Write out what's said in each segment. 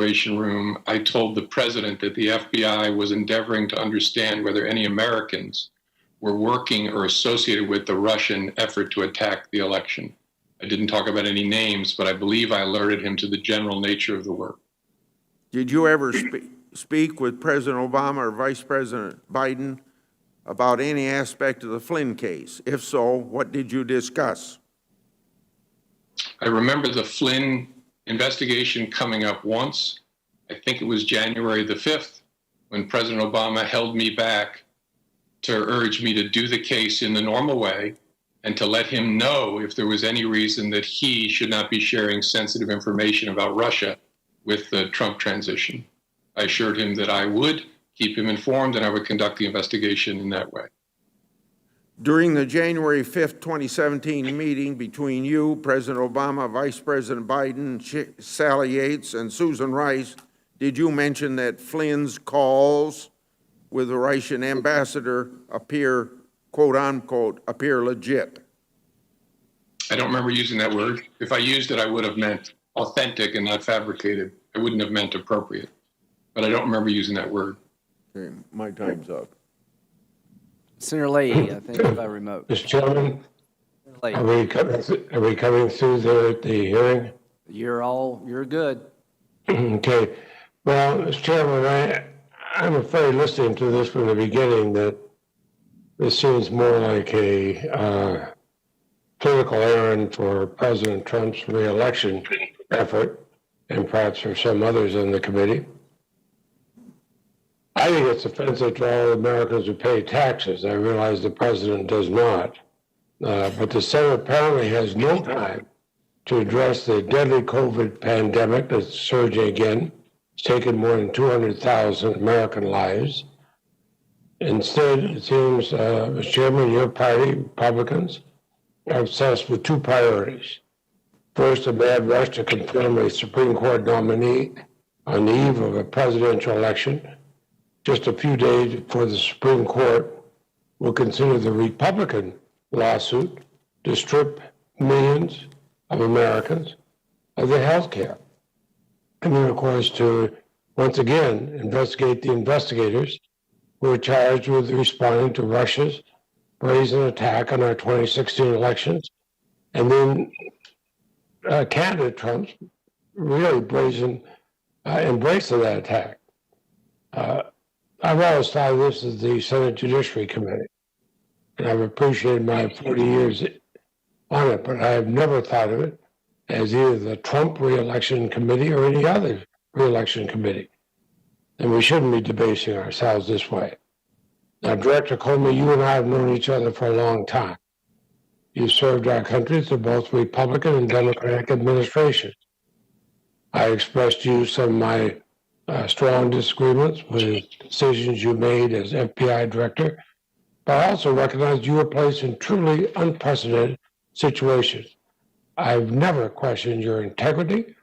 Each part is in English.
Situation Room, I told the president that the FBI was endeavoring to understand whether any Americans were working or associated with the Russian effort to attack the election. I didn't talk about any names, but I believe I alerted him to the general nature of the work. Did you ever speak with President Obama or Vice President Biden about any aspect of the Flynn case? If so, what did you discuss? I remember the Flynn investigation coming up once. I think it was January the 5th, when President Obama held me back to urge me to do the case in the normal way and to let him know if there was any reason that he should not be sharing sensitive information about Russia with the Trump transition. I assured him that I would keep him informed and I would conduct the investigation in that way. During the January 5th, 2017 meeting between you, President Obama, Vice President Biden, Sally Yates, and Susan Rice, did you mention that Flynn's calls with the Russian ambassador appear, quote unquote, appear legit? I don't remember using that word. If I used it, I would have meant authentic and not fabricated. I wouldn't have meant appropriate. But I don't remember using that word. Okay, my time's up. Senator Leahy, I think by remote. Mr. Chairman, Leahy, are we coming through the hearing? you're good. Okay. Well, Mr. Chairman, I'm afraid listening to this from the beginning that this seems more like a political errand for President Trump's re-election effort, and perhaps for some others in the committee. I think it's offensive to all Americans who pay taxes. I realize the president does not. But the Senate apparently has no time to address the deadly COVID pandemic that's surging again. It's taken more than 200,000 American lives. Instead, it seems, Mr. Chairman, your party, Republicans, are obsessed with two priorities. First, a mad rush to confirm a Supreme Court nominee on the eve of a presidential election, just a few days before the Supreme Court will consider the Republican lawsuit to strip millions of Americans of their health care. And then, of course, to once again investigate the investigators who are charged with responding to Russia's brazen attack on our 2016 elections, and then candidate Trump's really brazen embrace of that attack. I've always thought of this as the Senate Judiciary Committee, and I've appreciated my 40 years on it, but I have never thought of it as either the Trump re-election committee or any other re-election committee. And we shouldn't be debasing ourselves this way. Now, Director Comey, you and I have known each other for a long time. You've served our country through both Republican and Democratic administrations. I expressed to you some of my strong disagreements with decisions you made as FBI director, but I also recognize you were placed in truly unprecedented situations. I've never questioned your integrity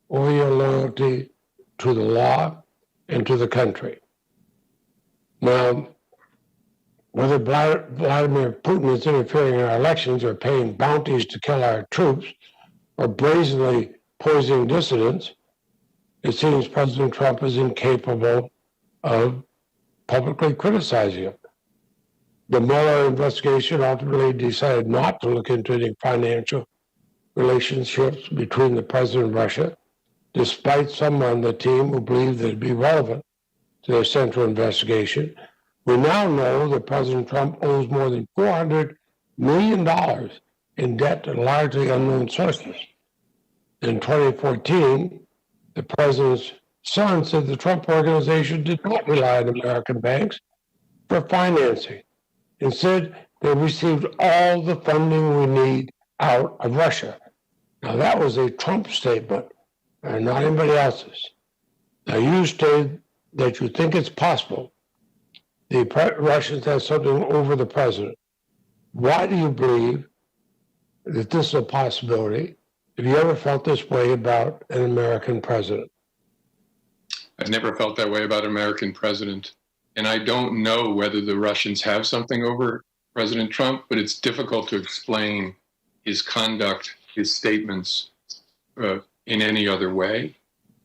or your loyalty to the law and to the country. Now, whether Vladimir Putin is interfering in our elections or paying bounties to kill our troops or brazenly poisoning dissidents, it seems President Trump is incapable of publicly criticizing him. The Mueller investigation ultimately decided not to look into any financial relationships between the president and Russia, despite some on the team who believed that it'd be relevant to their central investigation. We now know that President Trump owes more than $400 million in debt to largely unknown sources. In 2014, the president's son said the Trump organization did not rely on American banks for financing. Instead, they received all the funding we need out of Russia. Now, that was a Trump statement, and not anybody else's. Now, you stated that you think it's possible the Russians have something over the president. Why do you believe that this is a possibility? Have you ever felt this way about an American president? I've never felt that way about an American president. And I don't know whether the Russians have something over President Trump, but it's difficult to explain his conduct, his statements in any other way.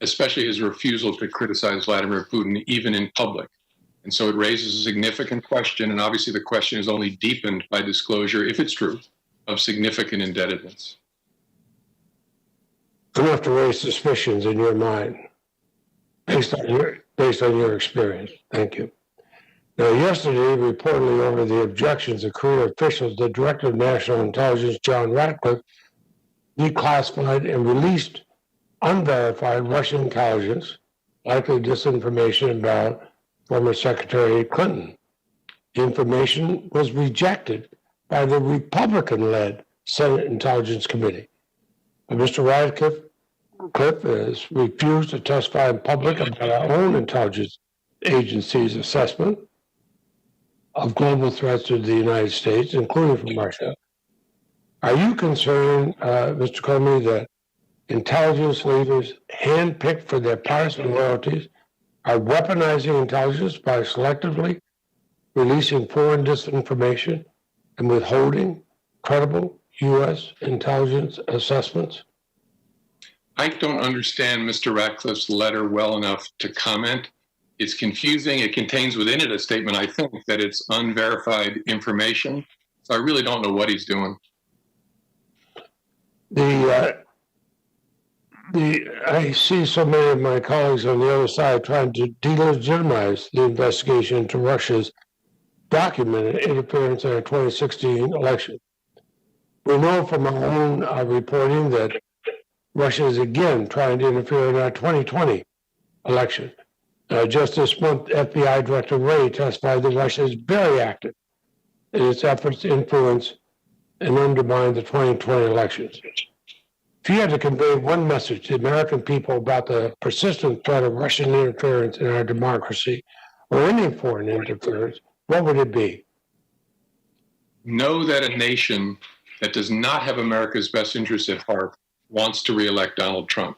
especially his refusal to criticize Vladimir Putin, even in public. And so it raises a significant question, and obviously the question is only deepened by disclosure, if it's true, of significant indebtedness. Enough to raise suspicions in your mind, based on your experience. Thank you. Now, yesterday, reportedly over the objections of career officials, the Director of National Intelligence, John Ratcliffe, declassified and released unverified Russian intelligence, likely disinformation about former Secretary Clinton. The information was rejected by the Republican-led Senate Intelligence Committee. But Mr. Radcliffe has refused to testify in public about our own intelligence agency's assessment of global threats to the United States, including from Russia. Are you concerned, Mr. Comey, that intelligence leaders handpicked for their partisan loyalties are weaponizing intelligence by selectively releasing foreign disinformation and withholding credible U.S. intelligence assessments? I don't understand Mr. Ratcliffe's letter well enough to comment. It's confusing. It contains within it a statement, I think, that it's unverified information. So I really don't know what he's doing. I see so many of my colleagues on the other side trying to delegitimize the investigation into Russia's documented interference in our 2016 election. We know from our own reporting that Russia is again trying to interfere in our 2020 election. Just this month, FBI Director Wray testified that Russia is very active in its efforts to influence and undermine the 2020 elections. If you had to convey one message to the American people about the persistent threat of Russian interference in our democracy or any foreign interference, what would it be? Know that a nation that does not have America's best interests at heart wants to reelect Donald Trump.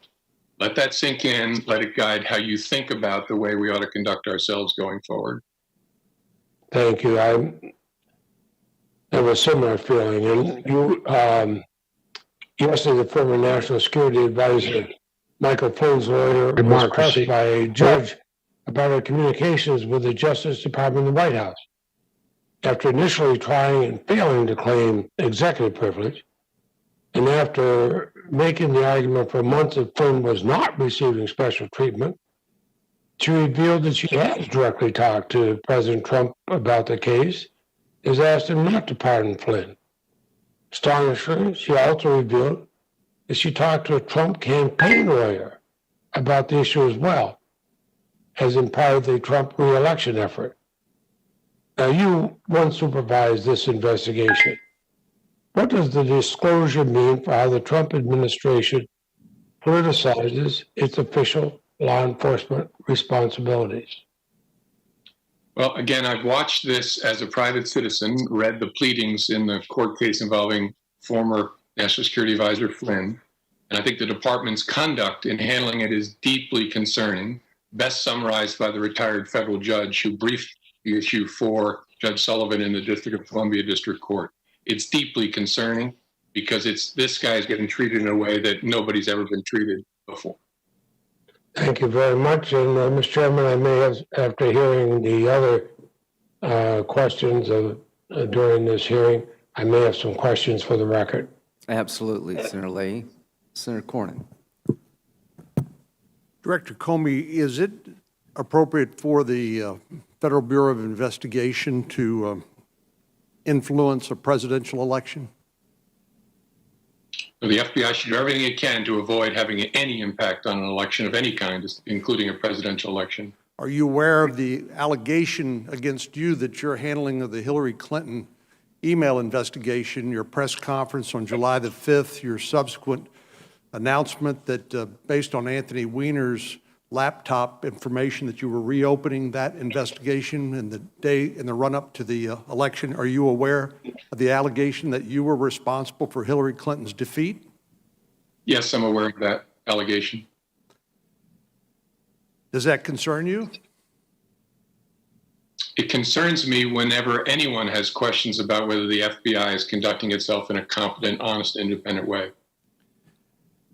Let that sink in. Let it guide how you think about the way we ought to conduct ourselves going forward. Thank you. I have a similar feeling. And you, yesterday, the former National Security Advisor, Michael Flynn's lawyer, was pressed by a judge about her communications with the Justice Department and the White House. After initially trying and failing to claim executive privilege, and after making the argument for months that Flynn was not receiving special treatment, she revealed that she has directly talked to President Trump about the case, has asked him not to pardon Flynn. Astonishingly, she also revealed that she talked to a Trump campaign lawyer about the issue as well, as in part of the Trump re-election effort. Now, you once supervised this investigation. What does the disclosure mean for how the Trump administration politicizes its official law enforcement responsibilities? Well, again, I've watched this as a private citizen, read the pleadings in the court case involving former National Security Advisor Flynn, and I think the department's conduct in handling it is deeply concerning, best summarized by the retired federal judge who briefed the issue for Judge Sullivan in the District of Columbia District Court. It's deeply concerning because this guy is getting treated in a way that nobody's ever been treated before. Thank you very much. And Mr. Chairman, I may have, after hearing the other questions during this hearing, I may have some questions for the record. Absolutely, Senator Leahy. Senator Cornyn. Director Comey, is it appropriate for the Federal Bureau of Investigation to influence a presidential election? The FBI should do everything it can to avoid having any impact on an election of any kind, including a presidential election. Are you aware of the allegation against you that your handling of the Hillary Clinton email investigation, your press conference on July the 5th, your subsequent announcement that based on Anthony Weiner's laptop information that you were reopening that investigation in the run-up to the election? Are you aware of the allegation that you were responsible for Hillary Clinton's defeat? Yes, I'm aware of that allegation. Does that concern you? It concerns me whenever anyone has questions about whether the FBI is conducting itself in a competent, honest, independent way.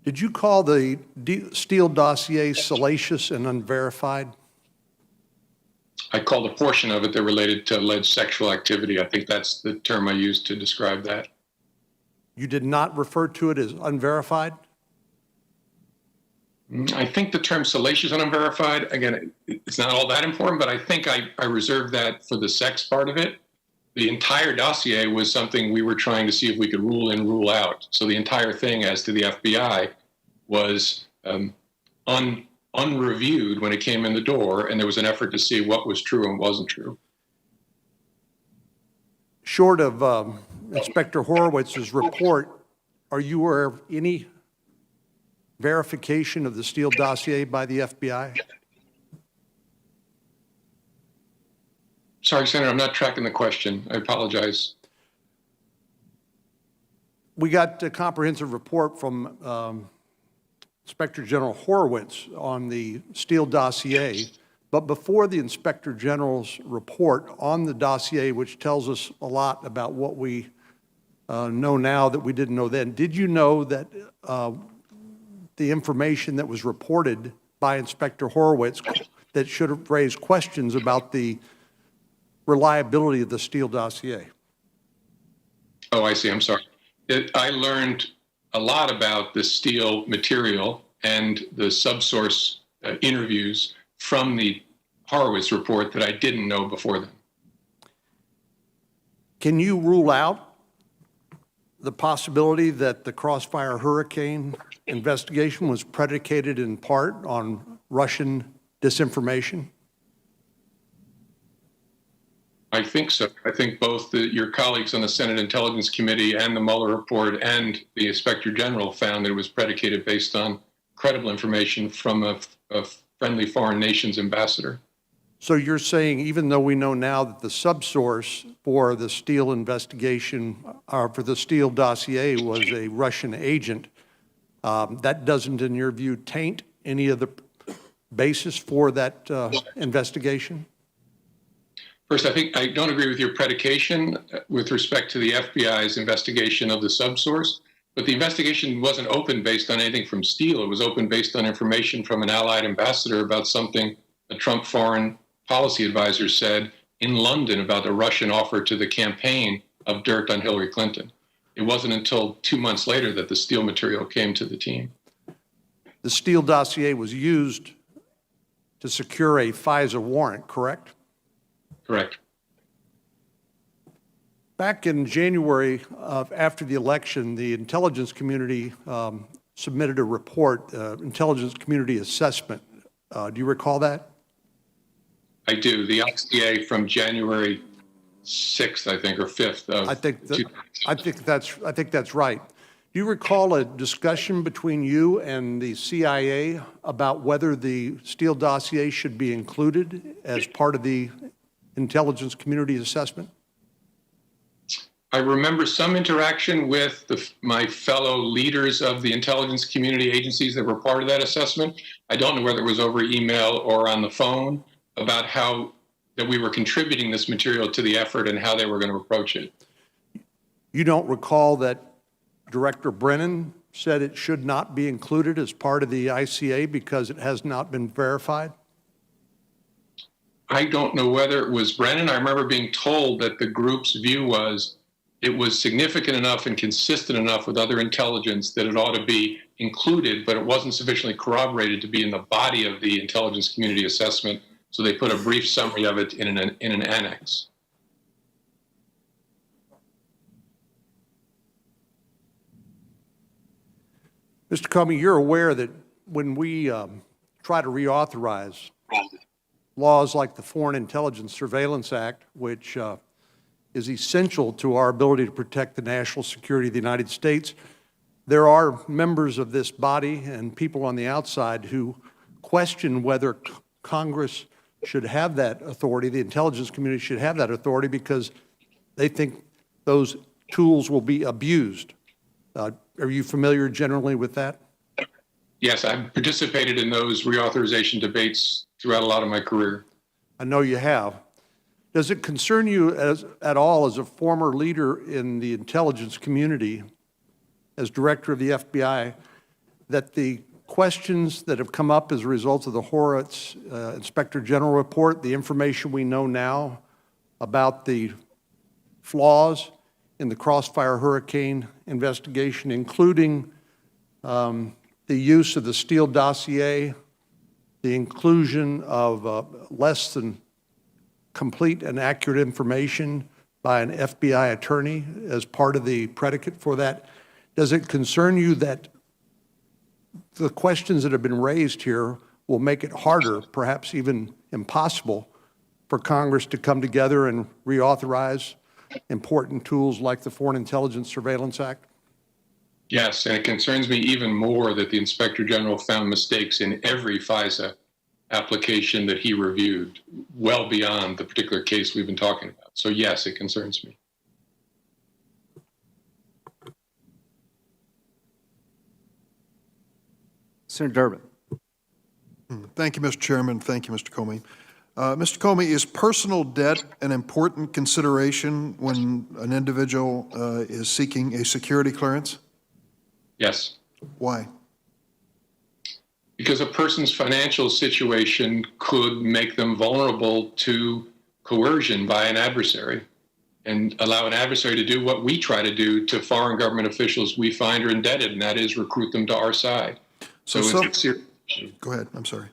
Did you call the Steele dossier salacious and unverified? I called a portion of it that related to alleged sexual activity. I think that's the term I used to describe that. You did not refer to it as unverified? I think the term salacious and unverified, again, it's not all that important, but I think I reserved that for the sex part of it. The entire dossier was something we were trying to see if we could rule in, rule out. So the entire thing as to the FBI was unreviewed when it came in the door, and there was an effort to see what was true and wasn't true. Short of Inspector Horowitz's report, are you aware of any verification of the Steele dossier by the FBI? Sorry, Senator, I'm not tracking the question. I apologize. We got a comprehensive report from Inspector General Horowitz on the Steele dossier, but before the Inspector General's report on the dossier, which tells us a lot about what we know now that we didn't know then, did you know that the information that was reported by Inspector Horowitz that should have raised questions about the reliability of the Steele dossier? Oh, I see. I'm sorry. I learned a lot about the Steele material and the subsource interviews from the Horowitz report that I didn't know before then. Can you rule out the possibility that the Crossfire Hurricane investigation was predicated in part on Russian disinformation? I think so. I think both your colleagues on the Senate Intelligence Committee and the Mueller report and the Inspector General found that it was predicated based on credible information from a friendly foreign nation's ambassador. So you're saying even though we know now that the subsource for the Steele investigation, or for the Steele dossier, was a Russian agent, that doesn't, in your view, taint any of the basis for that investigation? First, I think I don't agree with your predication with respect to the FBI's investigation of the subsource, but the investigation wasn't open based on anything from Steele. It was open based on information from an allied ambassador about something a Trump foreign policy advisor said in London about the Russian offer to the campaign of dirt on Hillary Clinton. It wasn't until 2 months later that the Steele material came to the team. The Steele dossier was used to secure a FISA warrant, correct? Correct. Back in January, after the election, the intelligence community submitted a report, intelligence community assessment. Do you recall that? I do. The ICA from January 6th, I think, or 5th of I think that's right. Do you recall a discussion between you and the CIA about whether the Steele dossier should be included as part of the intelligence community assessment? I remember some interaction with my fellow leaders of the intelligence community agencies that were part of that assessment. I don't know whether it was over email or on the phone about how that we were contributing this material to the effort and how they were going to approach it. You don't recall that Director Brennan said it should not be included as part of the ICA because it has not been verified? I don't know whether it was Brennan. I remember being told that the group's view was it was significant enough and consistent enough with other intelligence that it ought to be included, but it wasn't sufficiently corroborated to be in the body of the intelligence community assessment. So they put a brief summary of it in an annex. Mr. Comey, you're aware that when we try to reauthorize laws like the Foreign Intelligence Surveillance Act, which is essential to our ability to protect the national security of the United States, there are members of this body and people on the outside who question whether Congress should have that authority, the intelligence community should have that authority, because they think those tools will be abused. Are you familiar generally with that? Yes, I've participated in those reauthorization debates throughout a lot of my career. I know you have. Does it concern you at all as a former leader in the intelligence community, as director of the FBI, that the questions that have come up as a result of the Horowitz Inspector General report, the information we know now about the flaws in the Crossfire Hurricane investigation, including the use of the Steele dossier, the inclusion of less than complete and accurate information by an FBI attorney as part of the predicate for that. Does it concern you that the questions that have been raised here will make it harder, perhaps even impossible, for Congress to come together and reauthorize important tools like the Foreign Intelligence Surveillance Act? Yes, and it concerns me even more that the Inspector General found mistakes in every FISA application that he reviewed, well beyond the particular case we've been talking about. So yes, it concerns me. Senator Durbin. Thank you, Mr. Chairman. Thank you, Mr. Comey. Mr. Comey, is personal debt an important consideration when an individual is seeking a security clearance? Yes. Why? Because a person's financial situation could make them vulnerable to coercion by an adversary and allow an adversary to do what we try to do to foreign government officials we find are indebted, and that is recruit them to our side. So it's a serious issue. Go ahead, I'm sorry.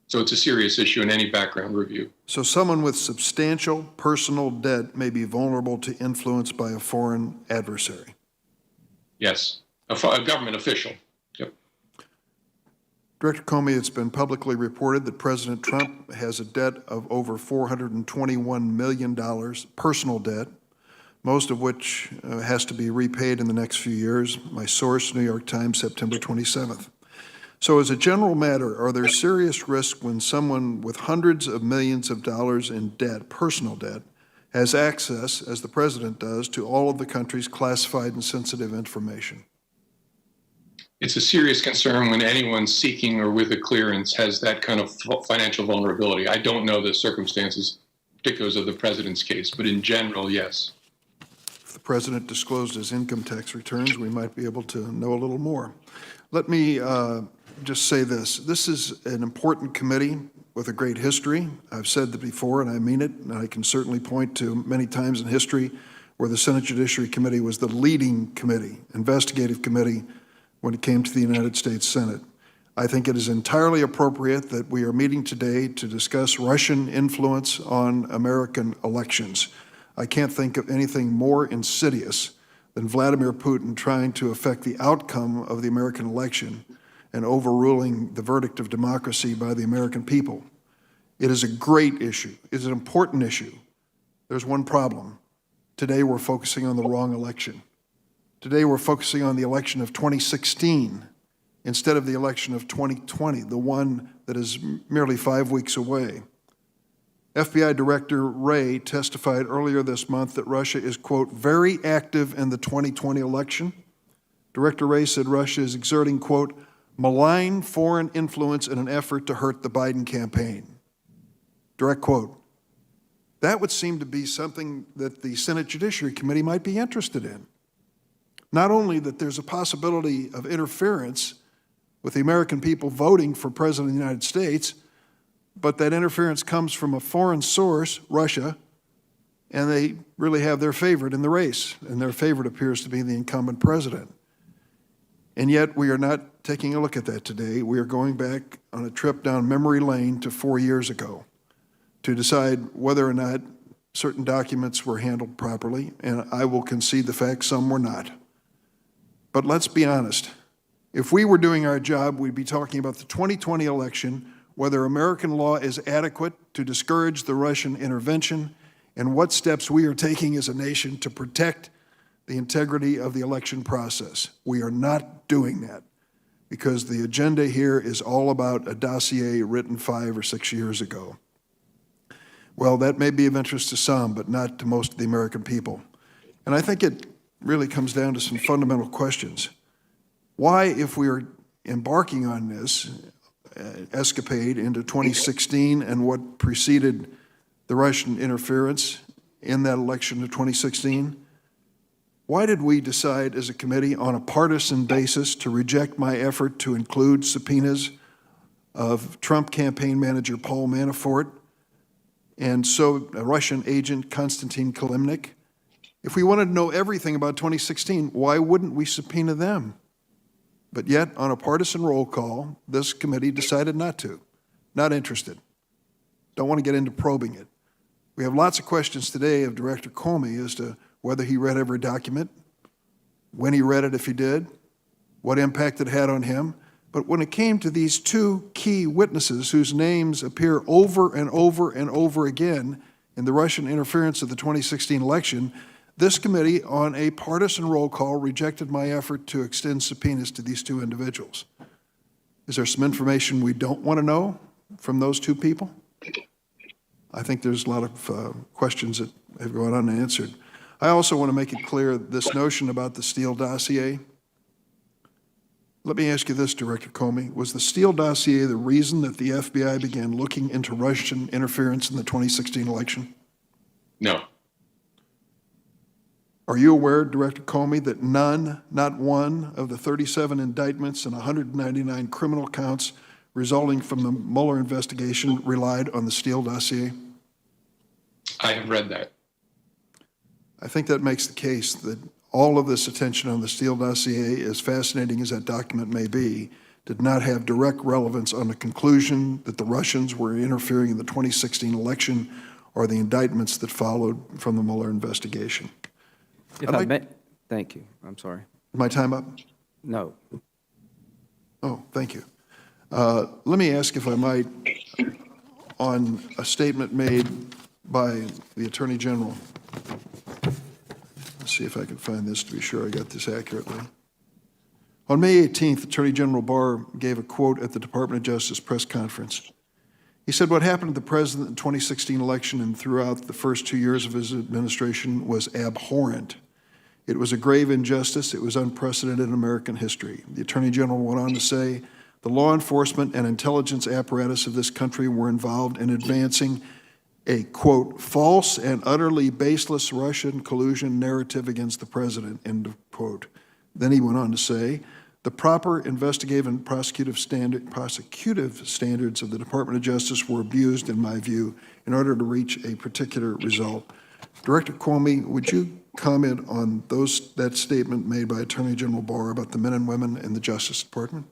So it's a serious issue in any background review. So someone with substantial personal debt may be vulnerable to influence by a foreign adversary? Yes, a government official. Yep. Director Comey, it's been publicly reported that President Trump has a debt of over $421 million, personal debt, most of which has to be repaid in the next few years. My source, New York Times, September 27th. So as a general matter, are there serious risks when someone with hundreds of millions of dollars in debt, personal debt, has access, as the president does, to all of the country's classified and sensitive information? It's a serious concern when anyone seeking or with a clearance has that kind of financial vulnerability. I don't know the circumstances, particulars of the president's case, but in general, yes. If the president disclosed his income tax returns, we might be able to know a little more. Let me just say this. This is an important committee with a great history. I've said that before, and I mean it, and I can certainly point to many times in history where the Senate Judiciary Committee was the leading committee, investigative committee, when it came to the United States Senate. I think it is entirely appropriate that we are meeting today to discuss Russian influence on American elections. I can't think of anything more insidious than Vladimir Putin trying to affect the outcome of the American election and overruling the verdict of democracy by the American people. It is a great issue. It is an important issue. There's one problem. Today we're focusing on the wrong election. Today we're focusing on the election of 2016 instead of the election of 2020, the one that is merely 5 weeks away. FBI Director Wray testified earlier this month that Russia is, quote, very active in the 2020 election. Director Wray said Russia is exerting, quote, malign foreign influence in an effort to hurt the Biden campaign. Direct quote. That would seem to be something that the Senate Judiciary Committee might be interested in. Not only that there's a possibility of interference with the American people voting for President of the United States, but that interference comes from a foreign source, Russia, and they really have their favorite in the race, and their favorite appears to be the incumbent president. And yet we are not taking a look at that today. We are going back on a trip down memory lane to 4 years ago to decide whether or not certain documents were handled properly, and I will concede the fact some were not. But let's be honest. If we were doing our job, we'd be talking about the 2020 election, whether American law is adequate to discourage the Russian intervention, and what steps we are taking as a nation to protect the integrity of the election process. We are not doing that because the agenda here is all about a dossier written 5 or 6 years ago. Well, that may be of interest to some, but not to most of the American people. And I think it really comes down to some fundamental questions. Why, if we are embarking on this escapade into 2016 and what preceded the Russian interference in that election of 2016, Why did we decide as a committee on a partisan basis to reject my effort to include subpoenas of Trump campaign manager Paul Manafort and a Russian agent Konstantin Kilimnik? If we wanted to know everything about 2016, why wouldn't we subpoena them? But yet, on a partisan roll call, this committee decided not to. Not interested. Don't want to get into probing it. We have lots of questions today of Director Comey as to whether he read every document, when he read it if he did, what impact it had on him. But when it came to these two key witnesses whose names appear over and over and over again in the Russian interference of the 2016 election, this committee, on a partisan roll call, rejected my effort to extend subpoenas to these two individuals. Is there some information we don't want to know from those two people? I think there's a lot of questions that have gone unanswered. I also want to make it clear this notion about the Steele dossier. Let me ask you this, Director Comey. Was the Steele dossier the reason that the FBI began looking into Russian interference in the 2016 election? No. Are you aware, Director Comey, that none, not one, of the 37 indictments and 199 criminal counts resulting from the Mueller investigation relied on the Steele dossier? I have read that. I think that makes the case that all of this attention on the Steele dossier, as fascinating as that document may be, did not have direct relevance on the conclusion that the Russians were interfering in the 2016 election or the indictments that followed from the Mueller investigation. If I may, thank you. I'm sorry. My time up? No. Oh, thank you. Let me ask, if I might, on a statement made by the Attorney General. Let's see if I can find this to be sure I got this accurately. On May 18th, Attorney General Barr gave a quote at the Department of Justice press conference. He said, "What happened to the president in the 2016 election and throughout the first 2 years of his administration was abhorrent. It was a grave injustice. It was unprecedented in American history." The Attorney General went on to say, "The law enforcement and intelligence apparatus of this country were involved in advancing a, quote, false and utterly baseless Russian collusion narrative against the president," end of quote. Then he went on to say, "The proper investigative and prosecutive standards of the Department of Justice were abused, in my view, in order to reach a particular result." Director Comey, would you comment on that statement made by Attorney General Barr about the men and women in the Justice Department?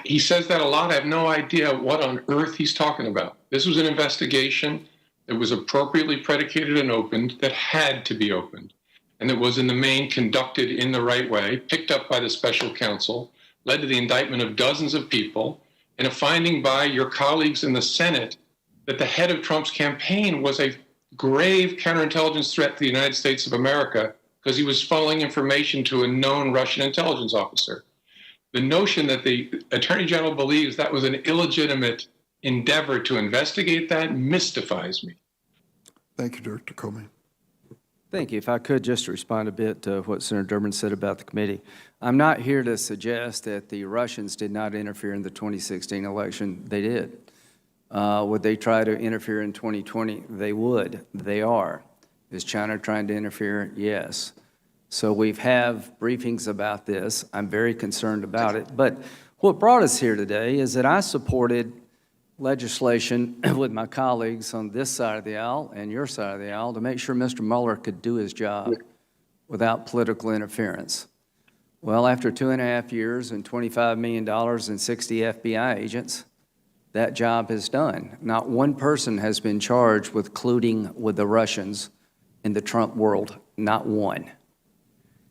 He says that a lot. I have no idea what on earth he's talking about. This was an investigation that was appropriately predicated and opened, that had to be opened, and that was in the main conducted in the right way, picked up by the special counsel, led to the indictment of dozens of people, and a finding by your colleagues in the Senate that the head of Trump's campaign was a grave counterintelligence threat to the United States of America because he was funneling information to a known Russian intelligence officer. The notion that the Attorney General believes that was an illegitimate endeavor to investigate that mystifies me. Thank you, Director Comey. Thank you. If I could just respond a bit to what Senator Durbin said about the committee. I'm not here to suggest that the Russians did not interfere in the 2016 election. They did. Would they try to interfere in 2020? They would. They are. Is China trying to interfere? Yes. So we've have briefings about this. I'm very concerned about it. But what brought us here today is that I supported legislation with my colleagues on this side of the aisle and your side of the aisle to make sure Mr. Mueller could do his job without political interference. Well, after 2.5 years and $25 million and 60 FBI agents, that job is done. Not one person has been charged with colluding with the Russians in the Trump world, not one.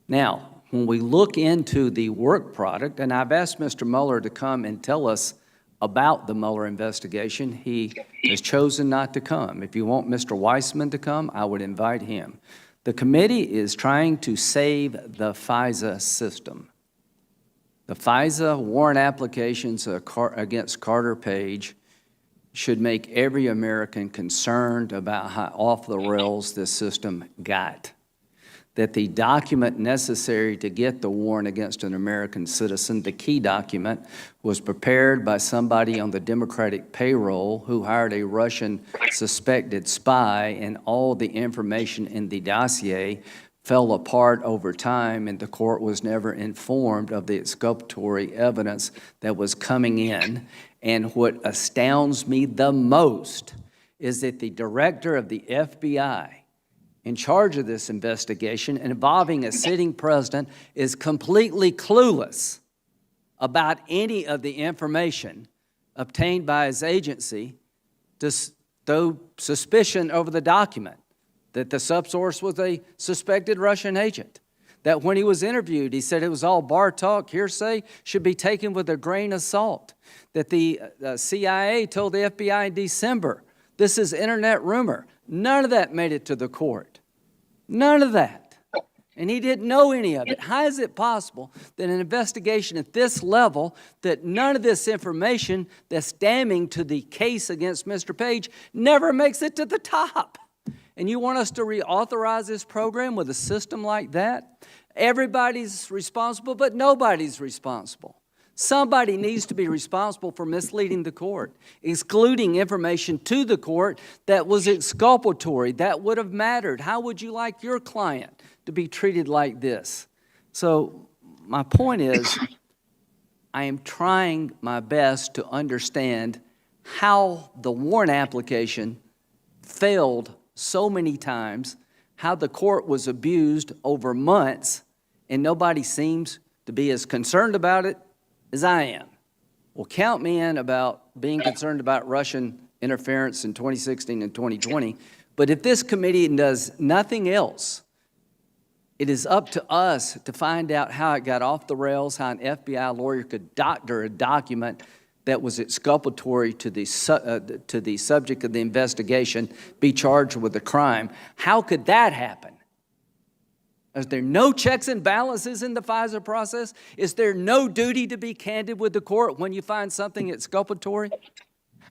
Now, when we look into the work product, and I've asked Mr. Mueller to come and tell us about the Mueller investigation, he has chosen not to come. If you want Mr. Weissman to come, I would invite him. The committee is trying to save the FISA system. The FISA warrant applications against Carter Page should make every American concerned about how off the rails this system got. That the document necessary to get the warrant against an American citizen, the key document, was prepared by somebody on the Democratic payroll who hired a Russian suspected spy, and all the information in the dossier fell apart over time, and the court was never informed of the exculpatory evidence that was coming in. And what astounds me the most is that the director of the FBI in charge of this investigation involving a sitting president is completely clueless about any of the information obtained by his agency to throw suspicion over the document that the subsource was a suspected Russian agent. That when he was interviewed, he said it was all bar talk, hearsay, should be taken with a grain of salt. That the CIA told the FBI in December, this is internet rumor. None of that made it to the court. None of that. And he didn't know any of it. How is it possible that an investigation at this level, that none of this information that's damning to the case against Mr. Page never makes it to the top? And you want us to reauthorize this program with a system like that? Everybody's responsible, but nobody's responsible. Somebody needs to be responsible for misleading the court, excluding information to the court that was exculpatory, that would have mattered. How would you like your client to be treated like this? So my point is, I am trying my best to understand how the warrant application failed so many times, how the court was abused over months, and nobody seems to be as concerned about it as I am. Well, count me in about being concerned about Russian interference in 2016 and 2020, but if this committee does nothing else, it is up to us to find out how it got off the rails, how an FBI lawyer could doctor a document that was exculpatory to the subject of the investigation, be charged with a crime. How could that happen? Is there no checks and balances in the FISA process? Is there no duty to be candid with the court when you find something exculpatory?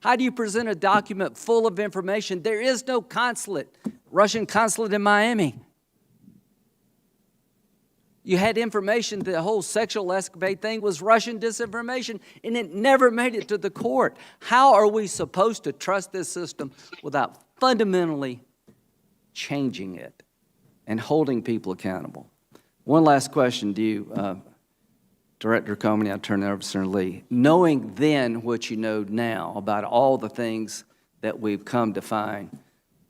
How do you present a document full of information? There is no consulate, Russian consulate in Miami. You had information, the whole sexual escapade thing was Russian disinformation, and it never made it to the court. How are we supposed to trust this system without fundamentally changing it and holding people accountable? One last question to you, Director Comey. I'll turn it over to Senator Lee. Knowing then what you know now about all the things that we've come to find,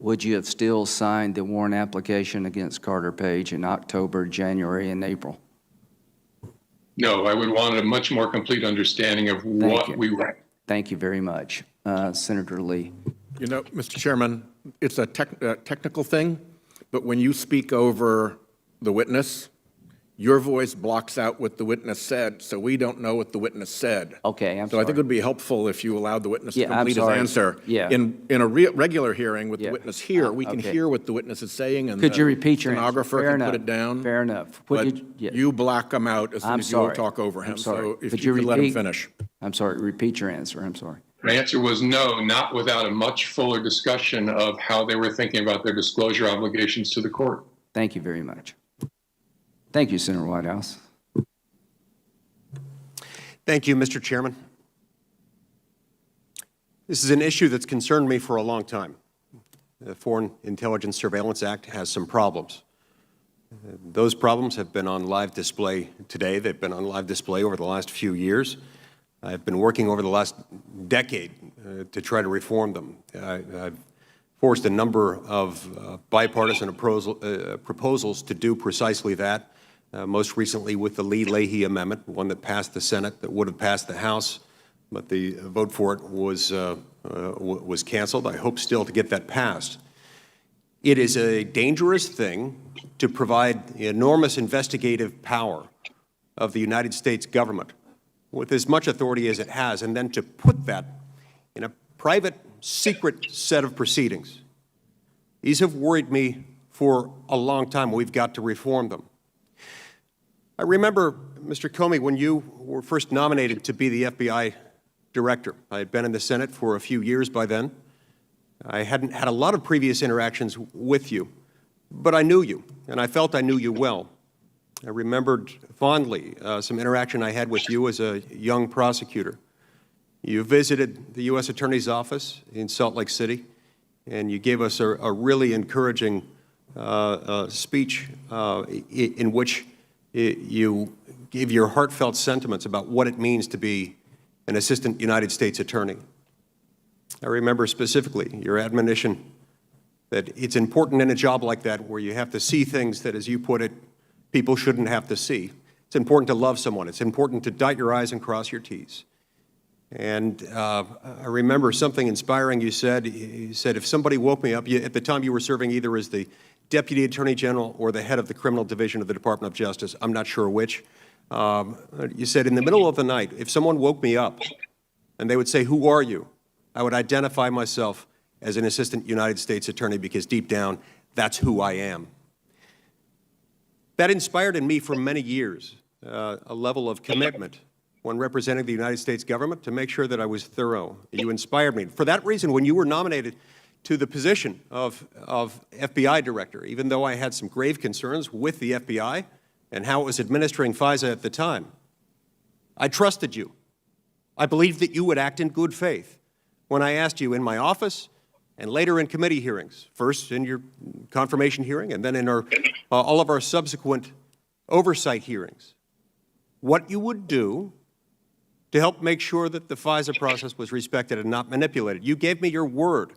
would you have still signed the warrant application against Carter Page in October, January, and April? No, I would want a much more complete understanding of what we were. Thank you very much. Senator Lee. You know, Mr. Chairman, it's a technical thing, but when you speak over the witness, your voice blocks out what the witness said, so we don't know what the witness said. Okay, I'm So sorry. I think it would be helpful if you allowed the witness to Yeah, I'm complete his sorry. answer. Yeah. In a regular hearing with Yeah. the witness here, we can Okay. hear what the witness is saying, and Could you the repeat your answer? stenographer Fair can enough. put it down. Fair enough. But you black him out as soon I'm as you sorry. talk over I'm him. sorry. So if Could you you could let him repeat? finish. I'm sorry. Repeat your answer. I'm sorry. My answer was no, not without a much fuller discussion of how they were thinking about their disclosure obligations to the court. Thank you very much. Thank you, Senator Whitehouse. Thank you, Mr. Chairman. This is an issue that's concerned me for a long time. The Foreign Intelligence Surveillance Act has some problems. Those problems have been on live display today. They've been on live display over the last few years. I've been working over the last decade to try to reform them. I've forced a number of bipartisan proposals to do precisely that. Most recently with the Lee-Leahy Amendment, one that passed the Senate, that would have passed the House, but the vote for it was canceled. I hope still to get that passed. It is a dangerous thing to provide the enormous investigative power of the United States government with as much authority as it has, and then to put that in a private, secret set of proceedings. These have worried me for a long time. We've got to reform them. I remember, Mr. Comey, when you were first nominated to be the FBI director. I had been in the Senate for a few years by then. I hadn't had a lot of previous interactions with you, but I knew you, and I felt I knew you well. I remembered fondly some interaction I had with you as a young prosecutor. You visited the U.S. Attorney's Office in Salt Lake City, and you gave us a really encouraging speech in which you gave your heartfelt sentiments about what it means to be an assistant United States attorney. I remember specifically your admonition that it's important in a job like that where you have to see things that, as you put it, people shouldn't have to see. It's important to love someone. It's important to dot your I's and cross your T's. And I remember something inspiring you said. You said, if somebody woke me up, at the time you were serving either as the Deputy Attorney General or the head of the Criminal Division of the Department of Justice, I'm not sure which. You said, in the middle of the night, if someone woke me up and they would say, who are you? I would identify myself as an assistant United States attorney because deep down, that's who I am. That inspired in me for many years a level of commitment when representing the United States government to make sure that I was thorough. You inspired me. For that reason, when you were nominated to the position of FBI director, even though I had some grave concerns with the FBI and how it was administering FISA at the time, I trusted you. I believed that you would act in good faith. When I asked you in my office and later in committee hearings, first in your confirmation hearing and then in all of our subsequent oversight hearings, what you would do to help make sure that the FISA process was respected and not manipulated. You gave me your word.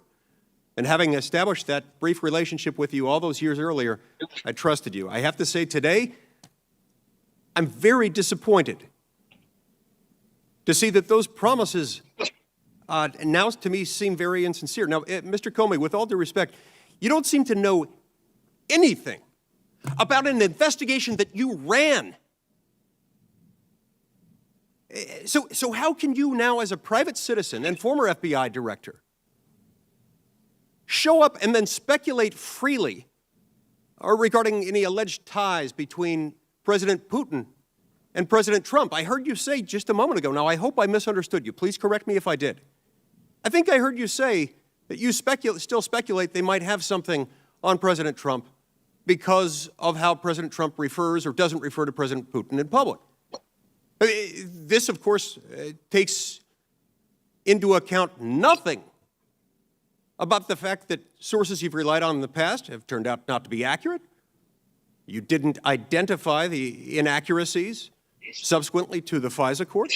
And having established that brief relationship with you all those years earlier, I trusted you. I have to say today, I'm very disappointed to see that those promises now to me seem very insincere. Now, Mr. Comey, with all due respect, you don't seem to know anything about an investigation that you ran. So how can you now, as a private citizen and former FBI director, show up and then speculate freely regarding any alleged ties between President Putin and President Trump? I heard you say just a moment ago, now I hope I misunderstood you. Please correct me if I did. I think I heard you say that you still speculate they might have something on President Trump because of how President Trump refers or doesn't refer to President Putin in public. This, of course, takes into account nothing about the fact that sources you've relied on in the past have turned out not to be accurate. You didn't identify the inaccuracies subsequently to the FISA court.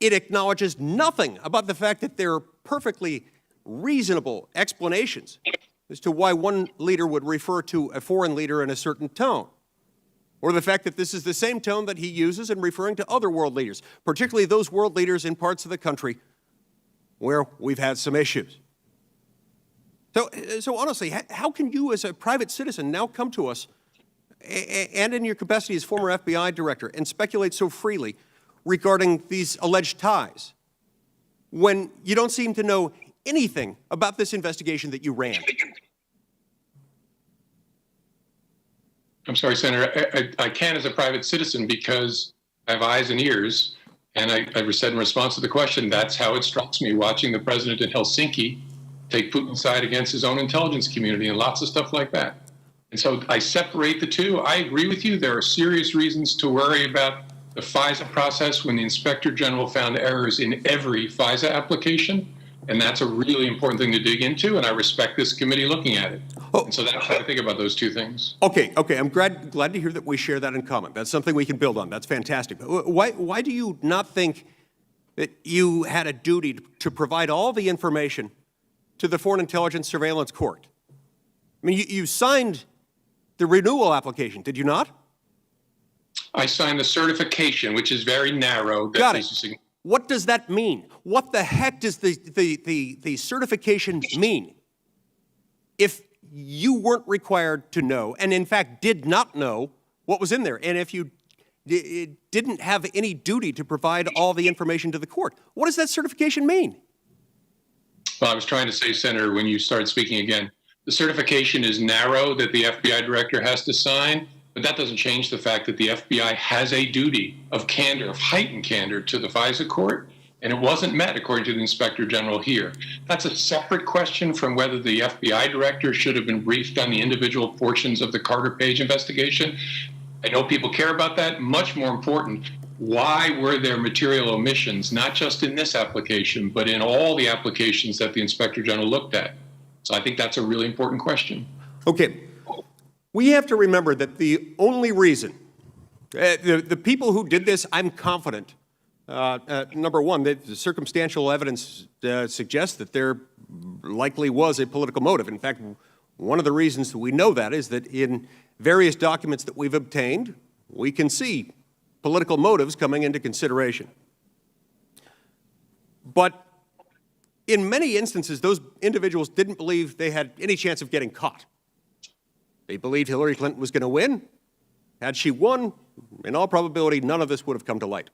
It acknowledges nothing about the fact that there are perfectly reasonable explanations as to why one leader would refer to a foreign leader in a certain tone, or the fact that this is the same tone that he uses in referring to other world leaders, particularly those world leaders in parts of the country where we've had some issues. So honestly, how can you as a private citizen now come to us and in your capacity as former FBI director and speculate so freely regarding these alleged ties when you don't seem to know anything about this investigation that you ran? I'm sorry, Senator. I can as a private citizen because I have eyes and ears. And I said in response to the question, that's how it strikes me watching the president in Helsinki take Putin's side against his own intelligence community and lots of stuff like that. And so I separate the two. I agree with you. There are serious reasons to worry about the FISA process when the Inspector General found errors in every FISA application. And that's a really important thing to dig into, and I respect this committee looking at it. And so that's how I think about those two things. Okay. I'm glad to hear that we share that in common. That's something we can build on. That's fantastic. But why do you not think that you had a duty to provide all the information to the Foreign Intelligence Surveillance Court? I mean, you signed the renewal application, did you not? I signed the certification, which is very narrow. Got it. What does that mean? What the heck does the certification mean? If you weren't required to know, and in fact did not know what was in there, and if you didn't have any duty to provide all the information to the court, what does that certification mean? Well, I was trying to say, Senator, when you started speaking again, the certification is narrow that the FBI director has to sign. But that doesn't change the fact that the FBI has a duty of candor, of heightened candor to the FISA court, and it wasn't met according to the Inspector General here. That's a separate question from whether the FBI director should have been briefed on the individual portions of the Carter Page investigation. I know people care about that. Much more important, why were there material omissions, not just in this application, but in all the applications that the Inspector General looked at? So I think that's a really important question. Okay. We have to remember that the only reason, the people who did this, I'm confident, number one, that the circumstantial evidence suggests that there likely was a political motive. In fact, one of the reasons that we know that is that in various documents that we've obtained, we can see political motives coming into consideration. But in many instances, those individuals didn't believe they had any chance of getting caught. They believed Hillary Clinton was going to win. Had she won, in all probability, none of this would have come to light.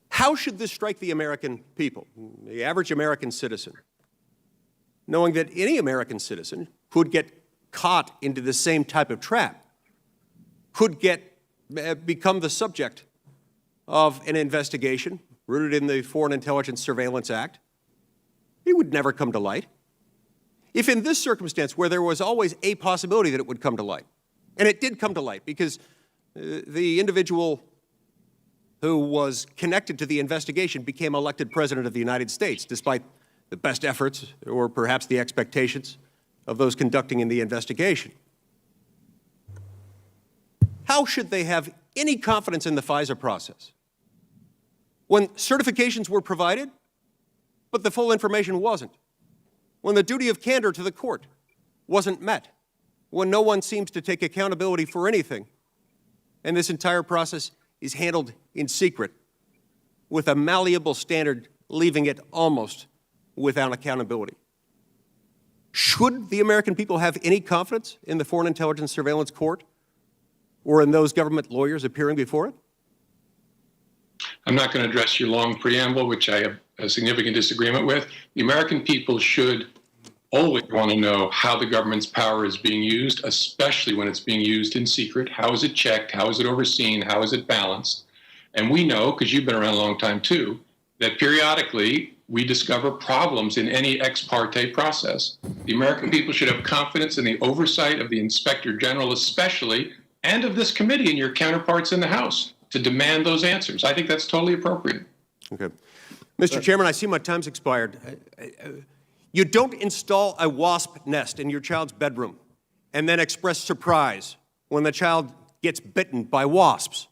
How should this strike the American people, the average American citizen, knowing that any American citizen could get caught into the same type of trap, could become the subject of an investigation rooted in the Foreign Intelligence Surveillance Act? It would never come to light. If in this circumstance, where there was always a possibility that it would come to light, and it did come to light because the individual who was connected to the investigation became elected president of the United States, despite the best efforts or perhaps the expectations of those conducting in the investigation. How should they have any confidence in the FISA process when certifications were provided, but the full information wasn't? When the duty of candor to the court wasn't met? When no one seems to take accountability for anything, and this entire process is handled in secret with a malleable standard, leaving it almost without accountability? Should the American people have any confidence in the Foreign Intelligence Surveillance Court or in those government lawyers appearing before it? I'm not going to address your long preamble, which I have a significant disagreement with. The American people should always want to know how the government's power is being used, especially when it's being used in secret. How is it checked? How is it overseen? How is it balanced? And we know, because you've been around a long time too, that periodically we discover problems in any ex parte process. The American people should have confidence in the oversight of the Inspector General especially, and of this committee and your counterparts in the House to demand those answers. I think that's totally appropriate. Okay. Mr. Chairman, I see my time's expired. You don't install a wasp nest in your child's bedroom and then express surprise when the child gets bitten by wasps.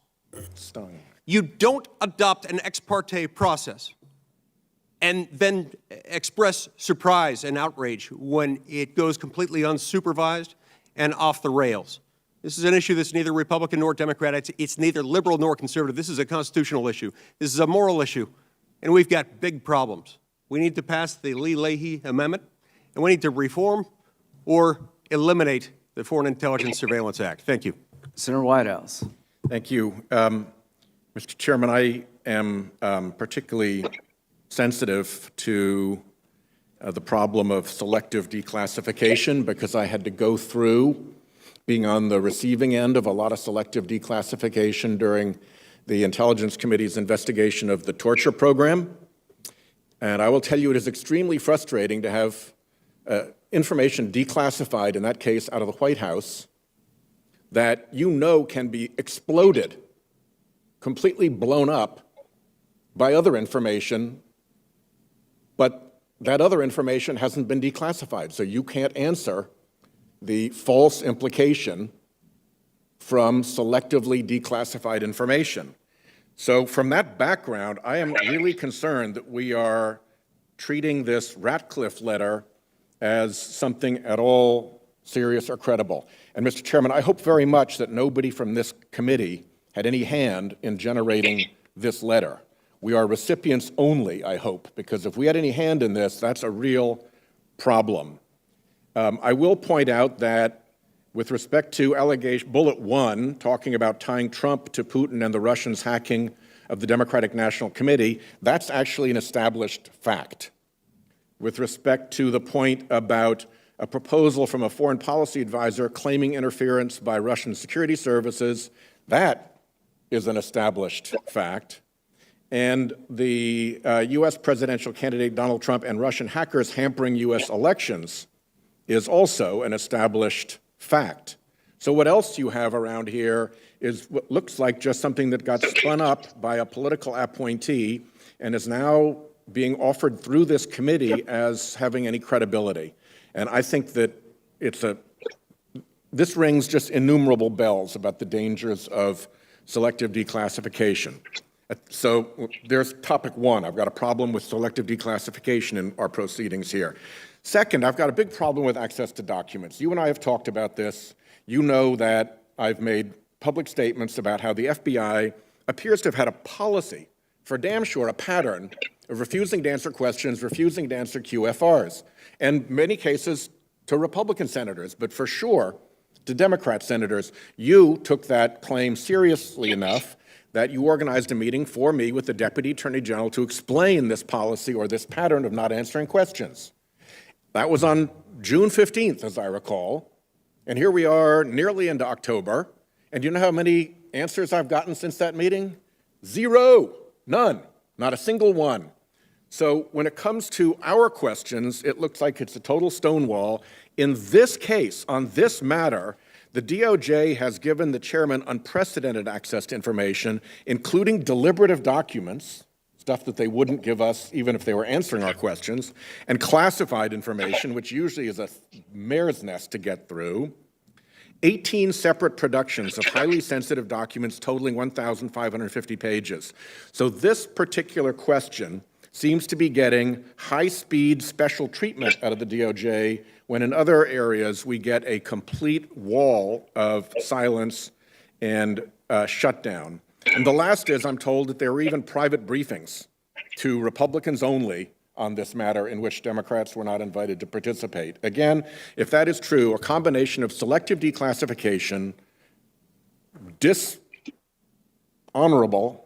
Stung. You don't adopt an ex parte process and then express surprise and outrage when it goes completely unsupervised and off the rails. This is an issue that's neither Republican nor Democrat. It's neither liberal nor conservative. This is a constitutional issue. This is a moral issue, and we've got big problems. We need to pass the Lee-Leahy Amendment, and we need to reform or eliminate the Foreign Intelligence Surveillance Act. Thank you. Senator Whitehouse. Thank you. Mr. Chairman, I am particularly sensitive to the problem of selective declassification because I had to go through being on the receiving end of a lot of selective declassification during the Intelligence Committee's investigation of the torture program. And I will tell you, it is extremely frustrating to have information declassified, in that case out of the White House, that you know can be exploded, completely blown up by other information, but that other information hasn't been declassified, so you can't answer the false implication from selectively declassified information. So from that background, I am really concerned that we are treating this Ratcliffe letter as something at all serious or credible. And Mr. Chairman, I hope very much that nobody from this committee had any hand in generating this letter. We are recipients only, I hope, because if we had any hand in this, that's a real problem. I will point out that with respect to allegation, bullet 1, talking about tying Trump to Putin and the Russians hacking of the Democratic National Committee, that's actually an established fact. With respect to the point about a proposal from a foreign policy advisor claiming interference by Russian security services, that is an established fact. And the U.S. presidential candidate Donald Trump and Russian hackers hampering U.S. elections is also an established fact. So what else you have around here is what looks like just something that got spun up by a political appointee and is now being offered through this committee as having any credibility. And I think that it's this rings just innumerable bells about the dangers of selective declassification. So there's topic one. I've got a problem with selective declassification in our proceedings here. Second, I've got a big problem with access to documents. You and I have talked about this. You know that I've made public statements about how the FBI appears to have had a policy, for damn sure a pattern, of refusing to answer questions, refusing to answer QFRs, and many cases to Republican senators, but for sure to Democrat senators. You took that claim seriously enough that you organized a meeting for me with the Deputy Attorney General to explain this policy or this pattern of not answering questions. That was on June 15th, as I recall, and here we are nearly into October, and you know how many answers I've gotten since that meeting? Zero, none, not a single one. So when it comes to our questions, it looks like it's a total stonewall. In this case, on this matter, the DOJ has given the chairman unprecedented access to information, including deliberative documents, stuff that they wouldn't give us even if they were answering our questions, and classified information, which usually is a mare's nest to get through. 18 separate productions of highly sensitive documents totaling 1,550 pages. So this particular question seems to be getting high-speed special treatment out of the DOJ, when in other areas we get a complete wall of silence and shutdown. And the last is, I'm told that there were even private briefings to Republicans only on this matter in which Democrats were not invited to participate. Again, if that is true, a combination of selective declassification, dishonorable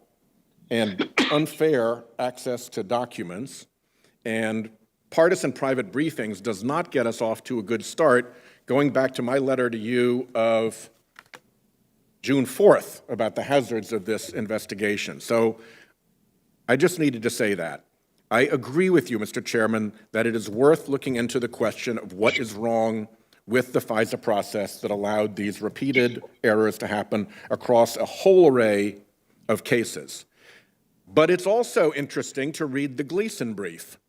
and unfair access to documents, and partisan private briefings does not get us off to a good start, going back to my letter to you of June 4th about the hazards of this investigation. So I just needed to say that. I agree with you, Mr. Chairman, that it is worth looking into the question of what is wrong with the FISA process that allowed these repeated errors to happen across a whole array of cases. But it's also interesting to read the Gleason brief,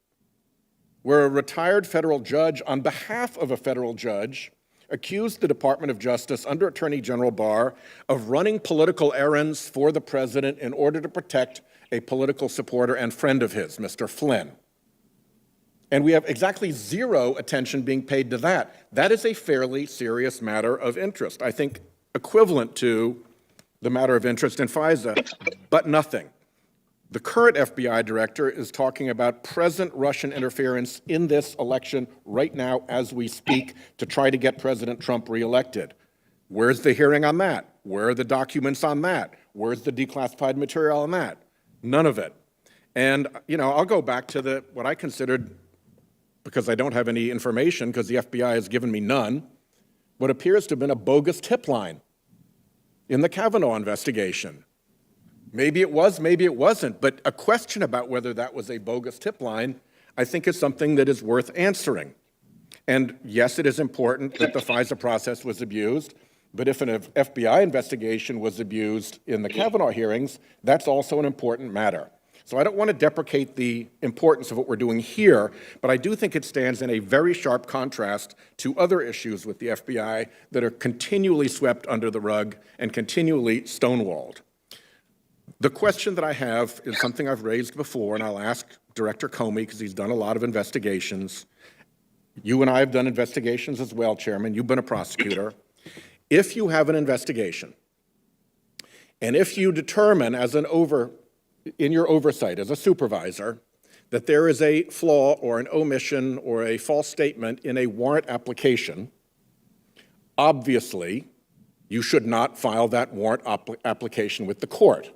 where a retired federal judge, on behalf of a federal judge, accused the Department of Justice under Attorney General Barr of running political errands for the president in order to protect a political supporter and friend of his, Mr. Flynn. And we have exactly zero attention being paid to that. That is a fairly serious matter of interest, I think equivalent to the matter of interest in FISA, but nothing. The current FBI director is talking about present Russian interference in this election right now as we speak to try to get President Trump reelected. Where's the hearing on that? Where are the documents on that? Where's the declassified material on that? None of it. And, you know, I'll go back to what I considered, because I don't have any information because the FBI has given me none, what appears to have been a bogus tip line in the Kavanaugh investigation. Maybe it was, maybe it wasn't, but a question about whether that was a bogus tip line, I think, is something that is worth answering. And yes, it is important that the FISA process was abused, but if an FBI investigation was abused in the Kavanaugh hearings, that's also an important matter. So I don't want to deprecate the importance of what we're doing here, but I do think it stands in a very sharp contrast to other issues with the FBI that are continually swept under the rug and continually stonewalled. The question that I have is something I've raised before, and I'll ask Director Comey, because he's done a lot of investigations. You and I have done investigations as well, Chairman. You've been a prosecutor. If you have an investigation, and if you determine in your oversight as a supervisor that there is a flaw or an omission or a false statement in a warrant application, obviously you should not file that warrant application with the court.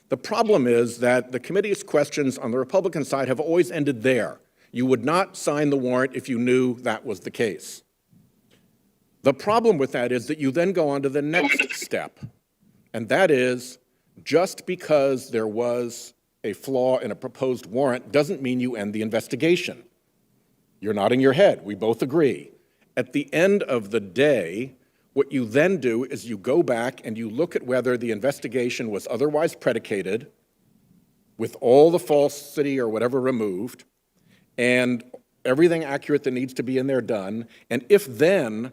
The problem is that the committee's questions on the Republican side have always ended there. You would not sign the warrant if you knew that was the case. The problem with that is that you then go on to the next step, and that is just because there was a flaw in a proposed warrant doesn't mean you end the investigation. You're nodding your head. We both agree. At the end of the day, what you then do is you go back and you look at whether the investigation was otherwise predicated with all the falsity or whatever removed and everything accurate that needs to be in there done. And if then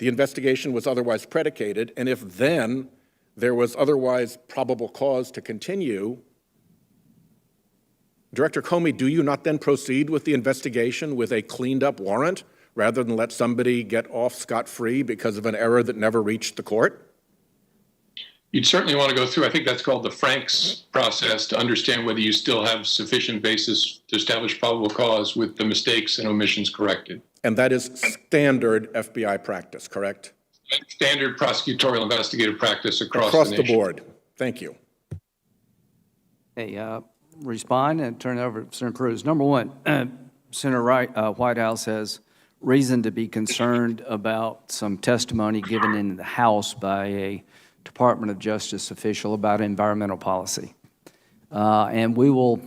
the investigation was otherwise predicated, and if then there was otherwise probable cause to continue, Director Comey, do you not then proceed with the investigation with a cleaned-up warrant rather than let somebody get off scot-free because of an error that never reached the court? You'd certainly want to go through, I think that's called the Franks process, to understand whether you still have sufficient basis to establish probable cause with the mistakes and omissions corrected. And that is standard FBI practice, correct? Standard prosecutorial investigative practice across Across the the nation. board. Thank you. Hey, respond and turn it over to Senator Cruz. Number one, Senator Whitehouse has reason to be concerned about some testimony given in the House by a Department of Justice official about environmental policy. And we will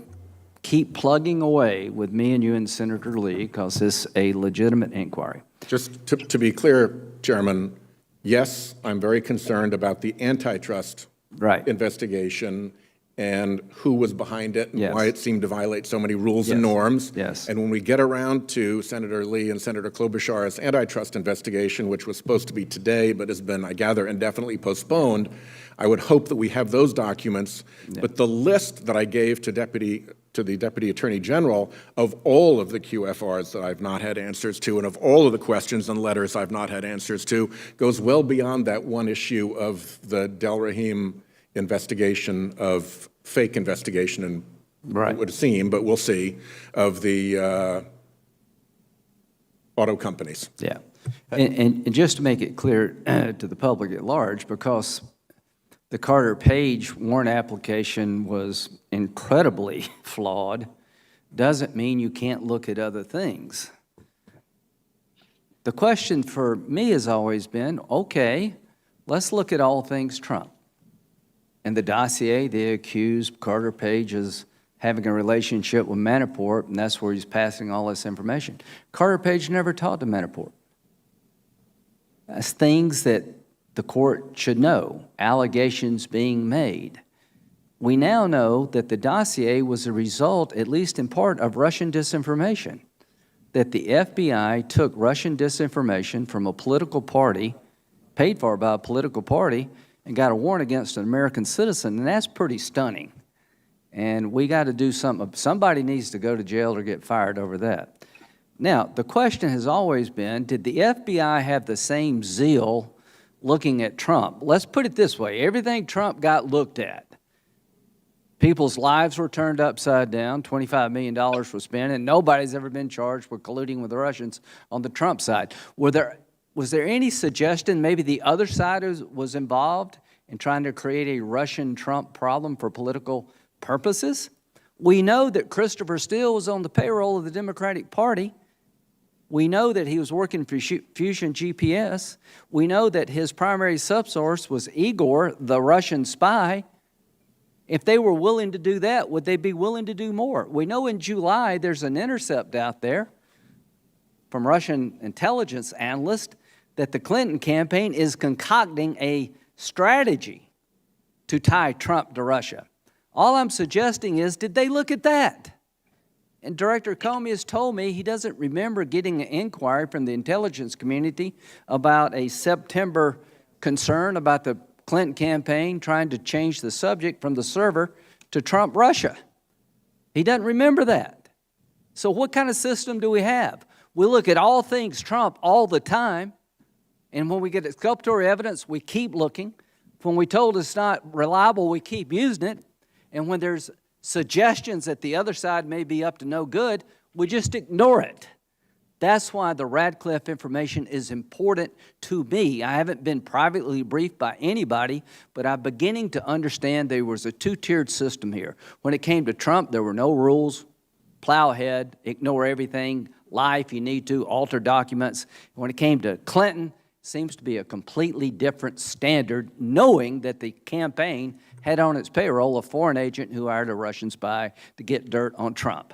keep plugging away with me and you and Senator Lee because this is a legitimate inquiry. Just to be clear, Chairman, yes, I'm very concerned about the antitrust investigation and who was behind it and why it seemed to violate so many rules and norms. Yes. And when we get around to Senator Lee and Senator Klobuchar's antitrust investigation, which was supposed to be today but has been, I gather, indefinitely postponed, I would hope that we have those documents. But the list that I gave to the Deputy Attorney General of all of the QFRs that I've not had answers to and of all of the questions and letters I've not had answers to goes well beyond that one issue of the Del Rahim investigation of fake investigation, and it would seem, but we'll see, of the auto companies. Yeah. And just to make it clear to the public at large, because the Carter Page warrant application was incredibly flawed, doesn't mean you can't look at other things. The question for me has always been, okay, let's look at all things Trump. In the dossier, they accused Carter Page as having a relationship with Manafort, and that's where he's passing all this information. Carter Page never talked to Manafort. That's things that the court should know, allegations being made. We now know that the dossier was a result, at least in part, of Russian disinformation, that the FBI took Russian disinformation from a political party, paid for by a political party, and got a warrant against an American citizen, and that's pretty stunning. And we got to do something. Somebody needs to go to jail or get fired over that. Now, the question has always been, did the FBI have the same zeal looking at Trump? Let's put it this way. Everything Trump got looked at. People's lives were turned upside down. $25 million was spent, and nobody's ever been charged with colluding with the Russians on the Trump side. Was there any suggestion maybe the other side was involved in trying to create a Russian-Trump problem for political purposes? We know that Christopher Steele was on the payroll of the Democratic Party. We know that he was working for Fusion GPS. We know that his primary subsource was Igor, the Russian spy. If they were willing to do that, would they be willing to do more? We know in July there's an intercept out there from Russian intelligence analysts that the Clinton campaign is concocting a strategy to tie Trump to Russia. All I'm suggesting is, did they look at that? And Director Comey has told me he doesn't remember getting an inquiry from the intelligence community about a September concern about the Clinton campaign trying to change the subject from the server to Trump Russia. He doesn't remember that. So what kind of system do we have? We look at all things Trump all the time, and when we get exculpatory evidence, we keep looking. When we told it's not reliable, we keep using it. And when there's suggestions that the other side may be up to no good, we just ignore it. That's why the Radcliffe information is important to me. I haven't been privately briefed by anybody, but I'm beginning to understand there was a two-tiered system here. When it came to Trump, there were no rules. Plow ahead, ignore everything, lie if you need to, alter documents. When it came to Clinton, it seems to be a completely different standard, knowing that the campaign had on its payroll a foreign agent who hired a Russian spy to get dirt on Trump.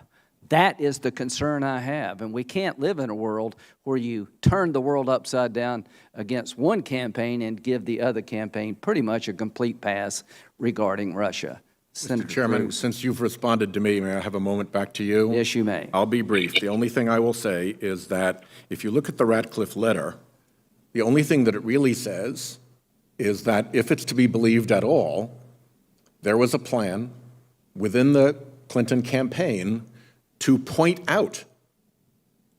That is the concern I have, and we can't live in a world where you turn the world upside down against one campaign and give the other campaign pretty much a complete pass regarding Russia. Mr. Chairman, Cruz. since you've responded to me, may I have a moment back to you? Yes, you may. I'll be brief. The only thing I will say is that if you look at the Radcliffe letter, The only thing that it really says is that if it's to be believed at all, there was a plan within the Clinton campaign to point out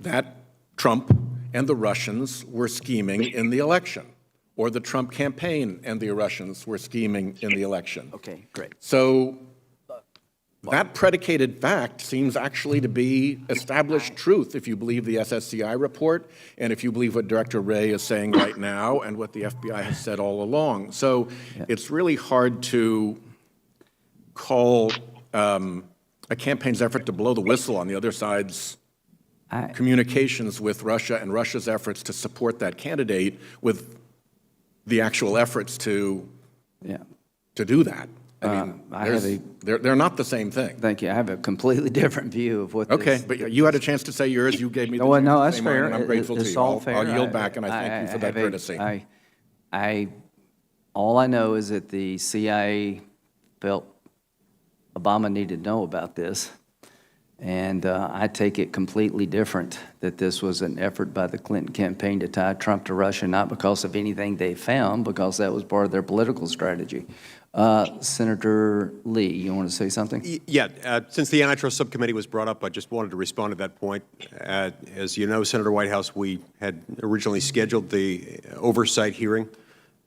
that Trump and the Russians were scheming in the election, or the Trump campaign and the Russians were scheming in the election. Okay, great. So that predicated fact seems actually to be established truth if you believe the SSCI report and if you believe what Director Wray is saying right now and what the FBI has said all along. So it's really hard to call a campaign's effort to blow the whistle on the other side's communications with Russia and Russia's efforts to support that candidate with the actual efforts to do that. I mean, they're not the same thing. Thank you. I have a completely different view of what this... Okay, but you had a chance to say yours. You gave me the No, chance no, to that's say mine, fair. and I'm grateful to It's you. all fair. I'll yield back, and I thank you for that courtesy. All I know is that the CIA felt Obama needed to know about this, and I take it completely different, that this was an effort by the Clinton campaign to tie Trump to Russia, not because of anything they found, because that was part of their political strategy. Senator Lee, you want to say something? Yeah, since the antitrust subcommittee was brought up, I just wanted to respond to that point. As you know, Senator Whitehouse, we had originally scheduled the oversight hearing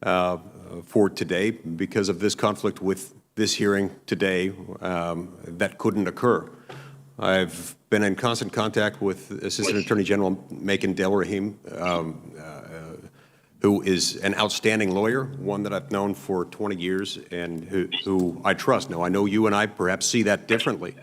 for today. Because of this conflict with this hearing today, that couldn't occur. I've been in constant contact with Assistant Attorney General Macon Delrahim, who is an outstanding lawyer, one that I've known for 20 years and who I trust. Now, I know you and I perhaps see that differently.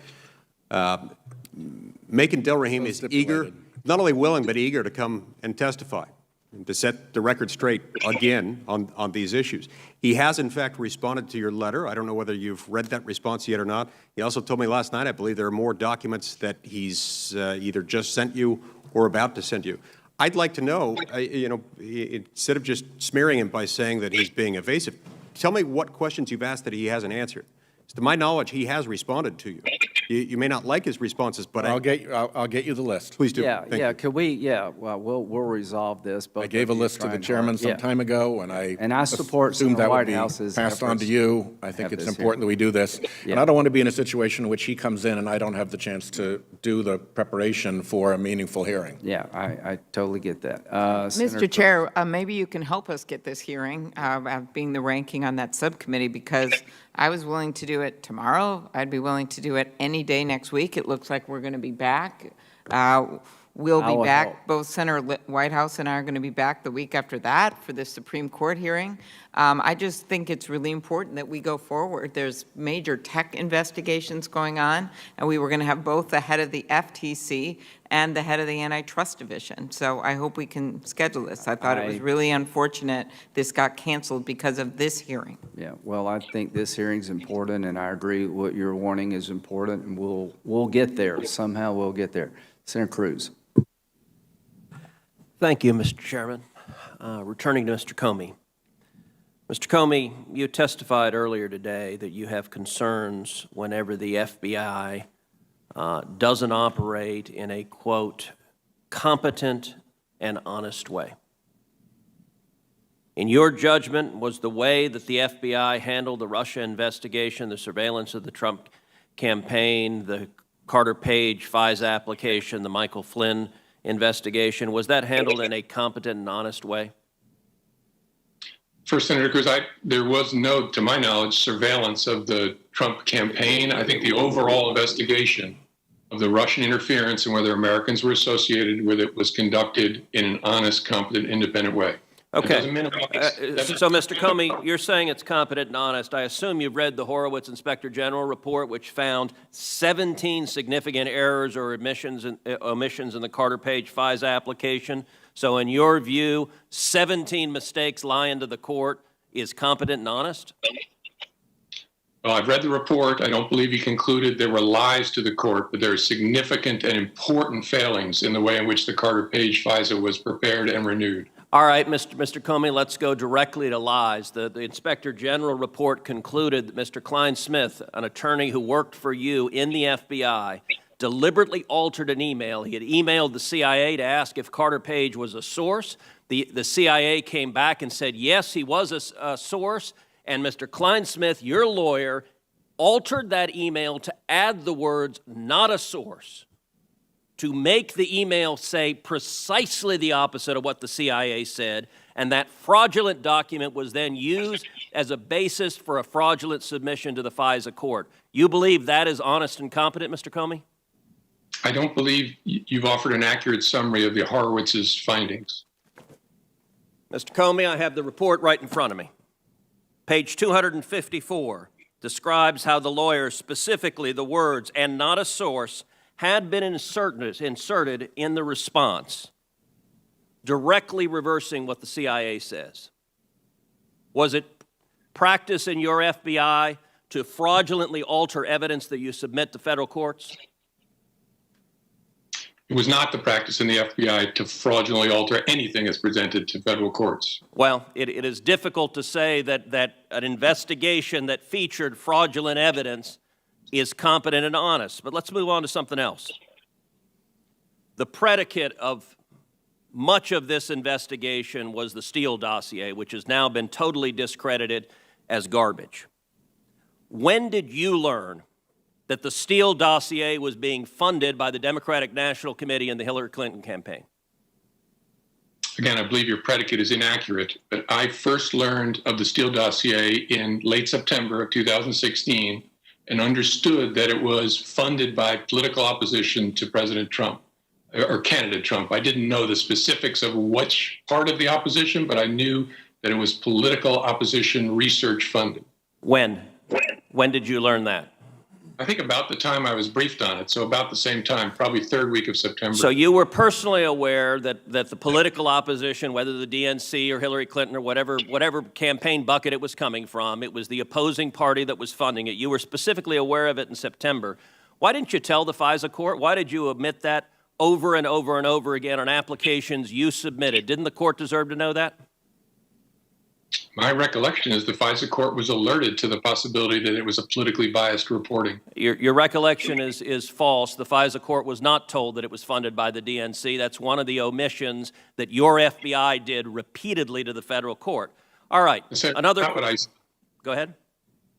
Macon Delrahim is eager, not only willing, but eager to come and testify, and to set the record straight again on these issues. He has, in fact, responded to your letter. I don't know whether you've read that response yet or not. He also told me last night, I believe there are more documents that he's either just sent you or about to send you. I'd like to know, instead of just smearing him by saying that he's being evasive, tell me what questions you've asked that he hasn't answered. To my knowledge, he has responded to you. You may not like his responses, but I'll get you the list. Please do. Yeah, Thank yeah. you. Could we? Yeah. Well, we'll resolve this. I gave a list to the chairman some time ago, and I support assumed Senator that would be Whitehouse's passed on efforts to you. I think it's important that we do this. And I don't want to be in a situation in which he comes in and I don't have the chance to do the preparation for a meaningful hearing. Yeah, I totally get that. Mr. Chair, maybe you can help us get this hearing, being the ranking on that subcommittee, because I was willing to do it tomorrow. I'd be willing to do it any day next week. It looks like we're going to be back. We'll be back. Both Senator Whitehouse and I are going to be back the week after that for the Supreme Court hearing. I just think it's really important that we go forward. There's major tech investigations going on, and we were going to have both the head of the FTC and the head of the Antitrust Division. So I hope we can schedule this. I thought it was really unfortunate this got canceled because of this hearing. Yeah, well, I think this hearing's important, and I agree what you're warning is important, and we'll get there. Somehow we'll get there. Senator Cruz. Thank you, Mr. Chairman. Returning to Mr. Comey. Mr. Comey, you testified earlier today that you have concerns whenever the FBI doesn't operate in a, quote, competent and honest way. In your judgment, was the way that the FBI handled the Russia investigation, the surveillance of the Trump campaign, the Carter Page FISA application, the Michael Flynn investigation, was that handled in a competent and honest way? First, Senator Cruz, there was no, to my knowledge, surveillance of the Trump campaign. I think the overall investigation of the Russian interference and whether Americans were associated with it was conducted in an honest, competent, independent way. Okay. So, Mr. Comey, you're saying it's competent and honest. I assume you've read the Horowitz Inspector General report, which found 17 significant errors or omissions in the Carter Page FISA application. So, in your view, 17 mistakes lying to the court is competent and honest? Well, I've read the report. I don't believe he concluded there were lies to the court, but there are significant and important failings in the way in which the Carter Page FISA was prepared and renewed. All right, Mr. Comey, let's go directly to lies. The Inspector General report concluded that Mr. Klein Smith, an attorney who worked for you in the FBI, deliberately altered an email. He had emailed the CIA to ask if Carter Page was a source. The CIA came back and said, yes, he was a source. And Mr. Kleinsmith, your lawyer, altered that email to add the words, not a source, to make the email say precisely the opposite of what the CIA said. And that fraudulent document was then used as a basis for a fraudulent submission to the FISA court. You believe that is honest and competent, Mr. Comey? I don't believe you've offered an accurate summary of the Horowitz's findings. Mr. Comey, I have the report right in front of me. Page 254 describes how the lawyer, specifically the words, and not a source, had been inserted in the response, directly reversing what the CIA says. Was it practice in your FBI to fraudulently alter evidence that you submit to federal courts? It was not the practice in the FBI to fraudulently alter anything that's presented to federal courts. Well, it is difficult to say that an investigation that featured fraudulent evidence is competent and honest. But let's move on to something else. The predicate of much of this investigation was the Steele dossier, which has now been totally discredited as garbage. When did you learn that the Steele dossier was being funded by the Democratic National Committee and the Hillary Clinton campaign? Again, I believe your predicate is inaccurate, but I first learned of the Steele dossier in late September of 2016 and understood that it was funded by political opposition to President Trump, or candidate Trump. I didn't know the specifics of which part of the opposition, but I knew that it was political opposition research funded. When? When did you learn that? I think about the time I was briefed on it, so about the same time, probably third week of September. So you were personally aware that the political opposition, whether the DNC or Hillary Clinton or whatever campaign bucket it was coming from, it was the opposing party that was funding it. You were specifically aware of it in September. Why didn't you tell the FISA court? Why did you omit that over and over and over again on applications you submitted? Didn't the court deserve to know that? My recollection is the FISA court was alerted to the possibility that it was a politically biased reporting. Your recollection is false. The FISA court was not told that it was funded by the DNC. That's one of the omissions that your FBI did repeatedly to the federal court. All right. Go ahead.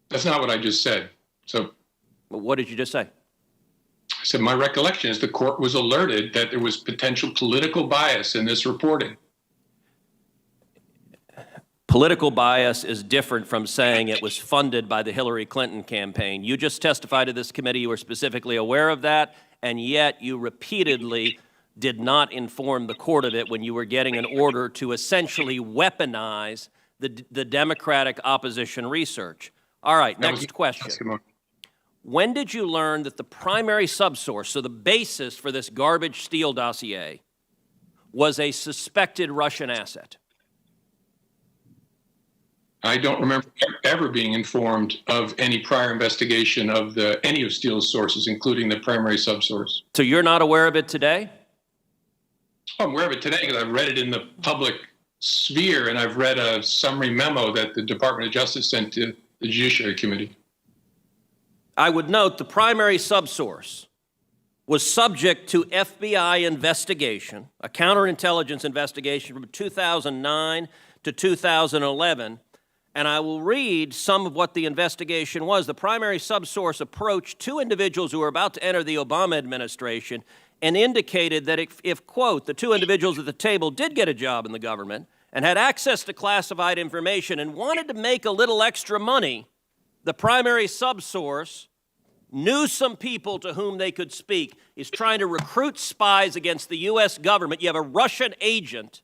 That's not what I just said. So what did you just say? I said my recollection is the court was alerted that there was potential political bias in this reporting. Political bias is different from saying it was funded by the Hillary Clinton campaign. You just testified to this committee. You were specifically aware of that, and yet you repeatedly did not inform the court of it when you were getting an order to essentially weaponize the Democratic opposition research. All right, next question. When did you learn that the primary subsource, so the basis for this garbage Steele dossier, was a suspected Russian asset? I don't remember ever being informed of any prior investigation of any of Steele's sources, including the primary subsource. So you're not aware of it today? I'm aware of it today because I've read it in the public sphere, and I've read a summary memo that the Department of Justice sent to the Judiciary Committee. I would note the primary subsource was subject to FBI investigation, a counterintelligence investigation from 2009 to 2011, and I will read some of what the investigation was. The primary subsource approached two individuals who were about to enter the Obama administration and indicated that if, quote, the two individuals at the table did get a job in the government and had access to classified information and wanted to make a little extra money, the primary subsource knew some people to whom they could speak. Is trying to recruit spies against the U.S. government. You have a Russian agent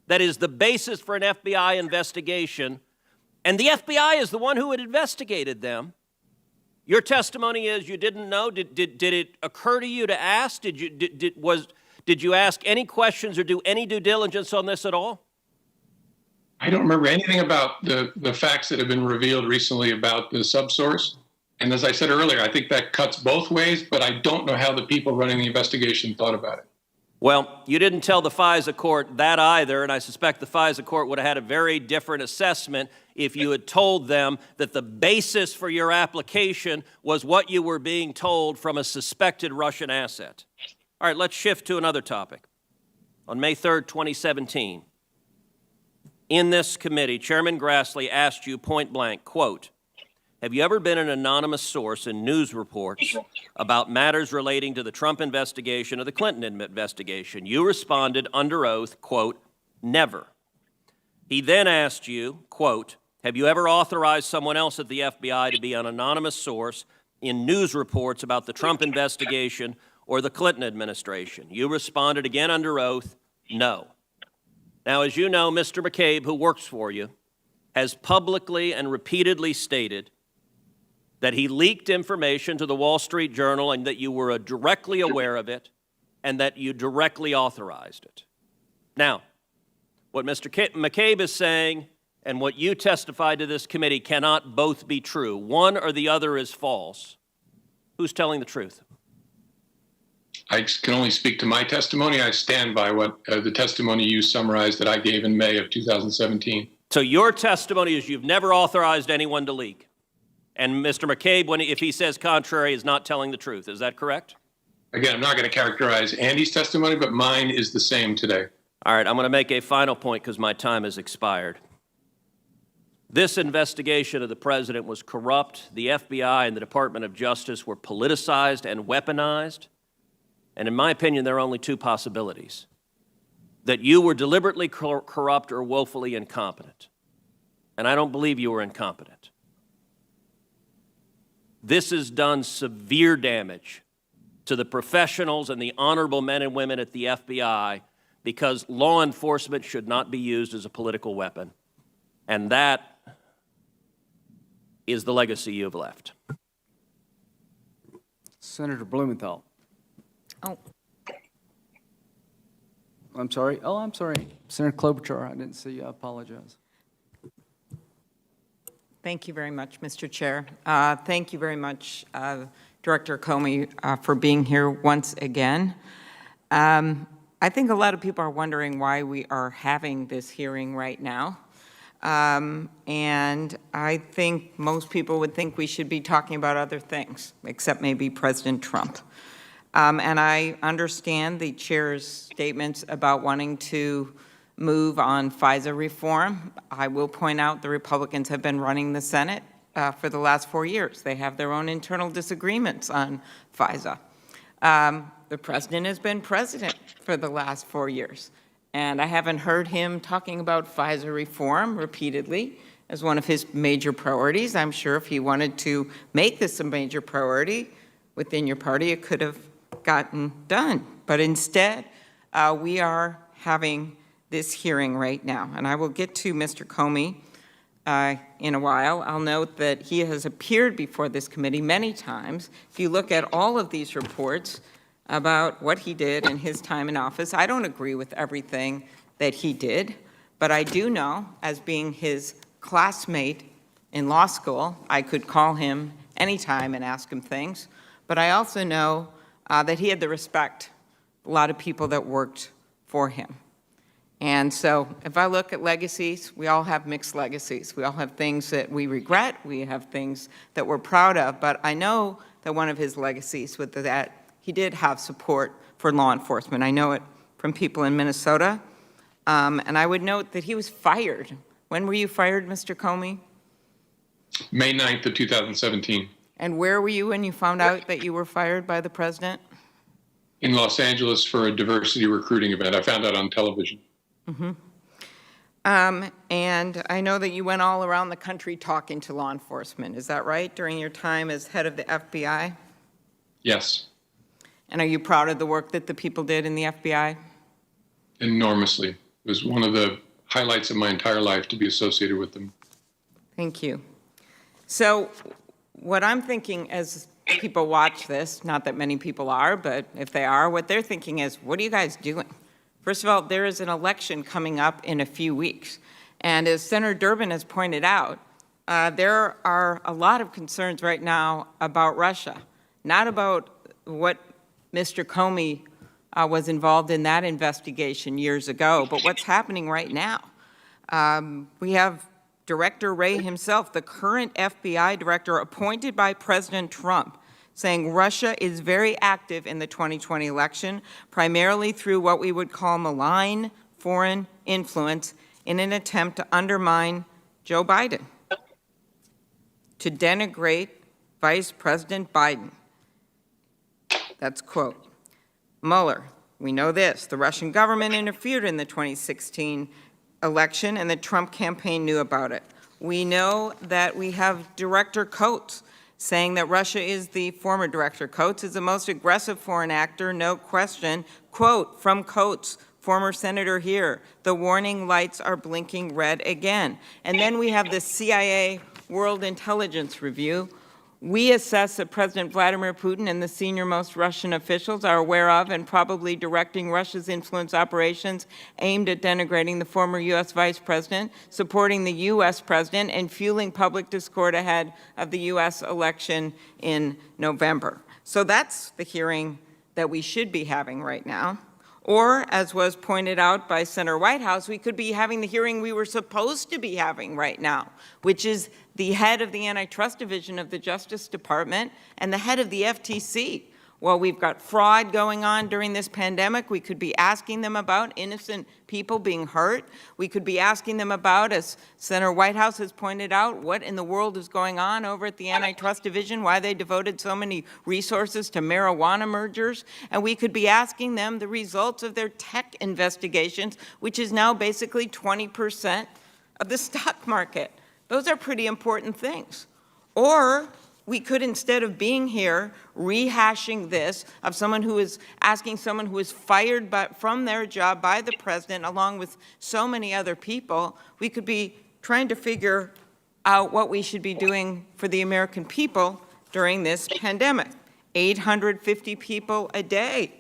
that is the basis for an FBI investigation, and the FBI is the one who had investigated them. Your testimony is you didn't know. Did it occur to you to ask? Did you ask any questions or do any due diligence on this at all? I don't remember anything about the facts that have been revealed recently about the subsource. And as I said earlier, I think that cuts both ways, but I don't know how the people running the investigation thought about it. Well, you didn't tell the FISA court that either, and I suspect the FISA court would have had a very different assessment if you had told them that the basis for your application was what you were being told from a suspected Russian asset. All right, let's shift to another topic. On May 3rd, 2017, in this committee, Chairman Grassley asked you point blank, quote, have you ever been an anonymous source in news reports about matters relating to the Trump investigation or the Clinton investigation? You responded under oath, quote, never. He then asked you, quote, have you ever authorized someone else at the FBI to be an anonymous source in news reports about the Trump investigation or the Clinton administration? You responded again under oath, no. Now, as you know, Mr. McCabe, who works for you, has publicly and repeatedly stated that he leaked information to the Wall Street Journal and that you were directly aware of it and that you directly authorized it. Now, what Mr. McCabe is saying and what you testified to this committee cannot both be true. One or the other is false. Who's telling the truth? I can only speak to my testimony. I stand by what the testimony you summarized that I gave in May of 2017. So your testimony is you've never authorized anyone to leak. And Mr. McCabe, if he says contrary, is not telling the truth. Is that correct? Again, I'm not going to characterize Andy's testimony, but mine is the same today. All right, I'm going to make a final point because my time has expired. This investigation of the president was corrupt. The FBI and the Department of Justice were politicized and weaponized. And in my opinion, there are only two possibilities: that you were deliberately corrupt or woefully incompetent. And I don't believe you were incompetent. This has done severe damage to the professionals and the honorable men and women at the FBI because law enforcement should not be used as a political weapon. And that is the legacy you've left. Senator Blumenthal. Oh, I'm sorry. Oh, I'm sorry. Senator Klobuchar, I didn't see you. I apologize. thank you very much, Mr. Chair. Thank you very much, Director Comey, for being here once again. I think a lot of people are wondering why we are having this hearing right now. And I think most people would think we should be talking about other things, except maybe President Trump. And I understand the chair's statements about wanting to move on FISA reform. I will point out the Republicans have been running the Senate for the last 4 years. They have their own internal disagreements on FISA. The president has been president for the last 4 years. And I haven't heard him talking about FISA reform repeatedly as one of his major priorities. I'm sure if he wanted to make this a major priority within your party, it could have gotten done. But instead, we are having this hearing right now. And I will get to Mr. Comey in a while. I'll note that he has appeared before this committee many times. If you look at all of these reports about what he did in his time in office, I don't agree with everything that he did, but I do know, as being his classmate in law school, I could call him anytime and ask him things. But I also know that he had the respect of a lot of people that worked for him. And so if I look at legacies, we all have mixed legacies. We all have things that we regret. We have things that we're proud of. But I know that one of his legacies was that he did have support for law enforcement. I know it from people in Minnesota. And I would note that he was fired. When were you fired, Mr. Comey? May 9th of 2017. And where were you when you found out that you were fired by the president? In Los Angeles for a diversity recruiting event. I found out on television. Mm-hmm. And I know that you went all around the country talking to law enforcement. Is that right, during your time as head of the FBI? Yes. And are you proud of the work that the people did in the FBI? Enormously. It was one of the highlights of my entire life to be associated with them. Thank you. So what I'm thinking as people watch this, not that many people are, but if they are, what they're thinking is, what are you guys doing? First of all, there is an election coming up in a few weeks. And as Senator Durbin has pointed out, there are a lot of concerns right now about Russia, not about what Mr. Comey was involved in that investigation years ago. But what's happening right now? We have Director Wray himself, the current FBI director appointed by President Trump, saying Russia is very active in the 2020 election, primarily through what we would call malign foreign influence in an attempt to undermine Joe Biden, to denigrate Vice President Biden. That's quote. Mueller, we know this, the Russian government interfered in the 2016 election and the Trump campaign knew about it. We know that we have Director Coates saying that Russia is the former Director Coates is the most aggressive foreign actor, no question. Quote from Coates, former senator here, the warning lights are blinking red again. And then we have the CIA World Intelligence Review. We assess that President Vladimir Putin and the senior-most Russian officials are aware of and probably directing Russia's influence operations aimed at denigrating the former U.S. Vice President, supporting the U.S. President, and fueling public discord ahead of the U.S. election in November. So that's the hearing that we should be having right now. Or, as was pointed out by Senator Whitehouse, we could be having the hearing we were supposed to be having right now, which is the head of the Antitrust Division of the Justice Department and the head of the FTC. Well, we've got fraud going on during this pandemic. We could be asking them about innocent people being hurt. We could be asking them about, as Senator Whitehouse has pointed out, what in the world is going on over at the Antitrust Division, why they devoted so many resources to marijuana mergers. And we could be asking them the results of their tech investigations, which is now basically 20% of the stock market. Those are pretty important things. Or we could, instead of being here rehashing this of someone who is asking someone who is fired from their job by the president along with so many other people, we could be trying to figure out what we should be doing for the American people during this pandemic. 850 people a day,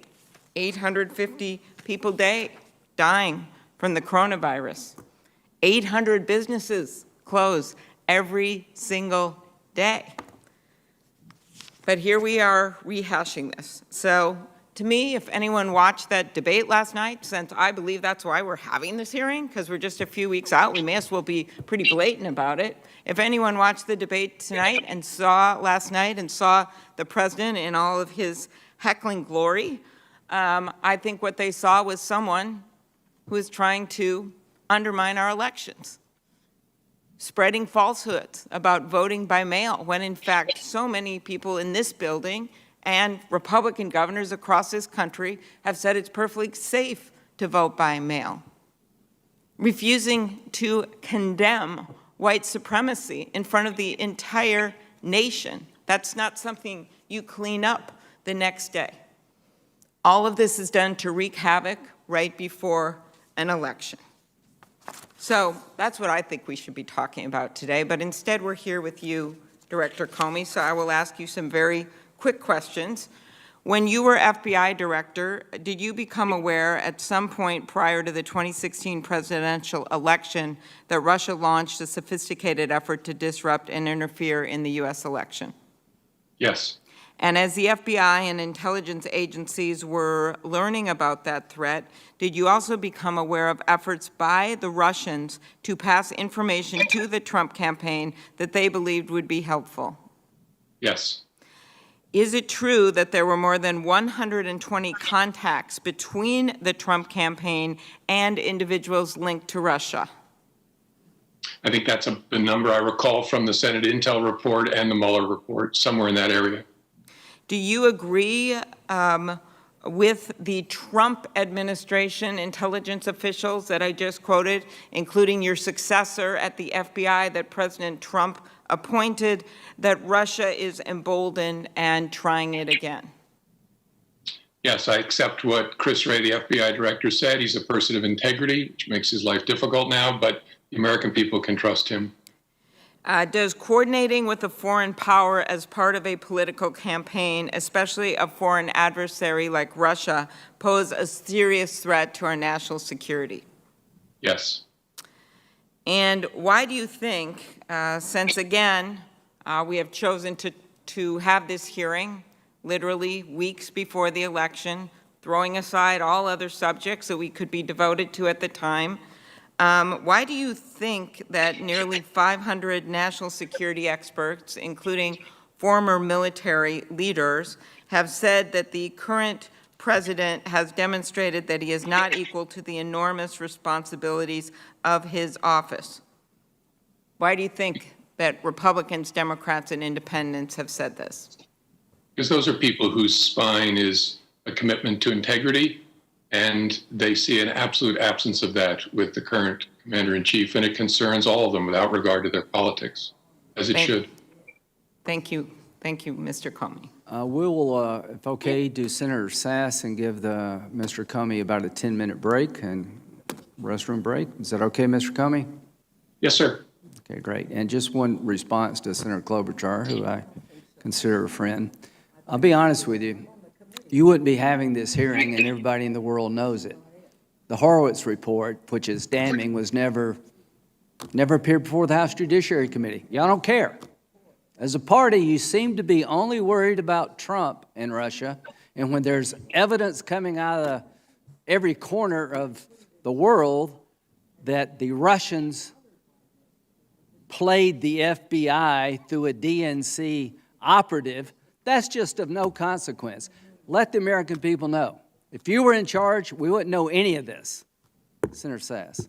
850 people a day dying from the coronavirus. 800 businesses close every single day. But here we are rehashing this. So to me, if anyone watched that debate last night, since I believe that's why we're having this hearing, because we're just a few weeks out, we may as well be pretty blatant about it. If anyone watched the debate tonight and saw last night and saw the president in all of his heckling glory, I think what they saw was someone who is trying to undermine our elections, spreading falsehoods about voting by mail, when in fact so many people in this building and Republican governors across this country have said it's perfectly safe to vote by mail. Refusing to condemn white supremacy in front of the entire nation. That's not something you clean up the next day. All of this is done to wreak havoc right before an election. So that's what I think we should be talking about today, but instead we're here with you, Director Comey, so I will ask you some very quick questions. When you were FBI director, did you become aware at some point prior to the 2016 presidential election that Russia launched a sophisticated effort to disrupt and interfere in the U.S. election? Yes. And as the FBI and intelligence agencies were learning about that threat, did you also become aware of efforts by the Russians to pass information to the Trump campaign that they believed would be helpful? Yes. Is it true that there were more than 120 contacts between the Trump campaign and individuals linked to Russia? I think that's the number I recall from the Senate Intel report and the Mueller report, somewhere in that area. Do you agree with the Trump administration intelligence officials that I just quoted, including your successor at the FBI that President Trump appointed, that Russia is emboldened and trying it again? Yes, I accept what Chris Wray, the FBI director, said. He's a person of integrity, which makes his life difficult now, but the American people can trust him. Does coordinating with a foreign power as part of a political campaign, especially a foreign adversary like Russia, pose a serious threat to our national security? Yes. And why do you think, since again, we have chosen to have this hearing literally weeks before the election, throwing aside all other subjects that we could be devoted to at the time. Why do you think that nearly 500 national security experts, including former military leaders, have said that the current president has demonstrated that he is not equal to the enormous responsibilities of his office? Why do you think that Republicans, Democrats, and independents have said this? Because those are people whose spine is a commitment to integrity, and they see an absolute absence of that with the current commander-in-chief, and it concerns all of them without regard to their politics, as it should. Thank you. Thank you, Mr. Comey. We will, if okay, do Senator Sass and give Mr. Comey about a 10-minute break and restroom break. Is that okay, Mr. Comey? Yes, sir. Okay, great. And just one response to Senator Klobuchar, who I consider a friend. I'll be honest with you. You wouldn't be having this hearing, and everybody in the world knows it. The Horowitz report, which is damning, was never appeared before the House Judiciary Committee. Y'all don't care. As a party, you seem to be only worried about Trump and Russia, and when there's evidence coming out of every corner of the world that the Russians played the FBI through a DNC operative, that's just of no consequence. Let the American people know. If you were in charge, we wouldn't know any of this. Senator Sass.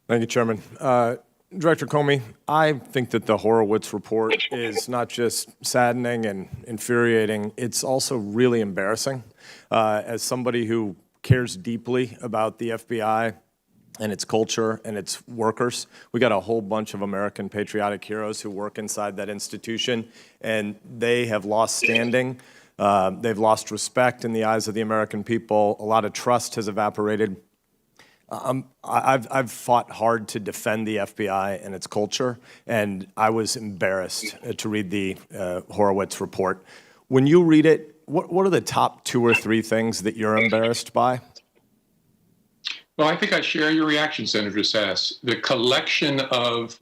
Thank you, Chairman. Director Comey, I think that the Horowitz report is not just saddening and infuriating, it's also really embarrassing. As somebody who cares deeply about the FBI and its culture and its workers, we got a whole bunch of American patriotic heroes who work inside that institution, and they have lost standing. They've lost respect in the eyes of the American people. A lot of trust has evaporated. I've fought hard to defend the FBI and its culture, and I was embarrassed to read the Horowitz report. When you read it, what are the top 2 or 3 things that you're embarrassed by? Well, I think I share your reaction, Senator Sass. The collection of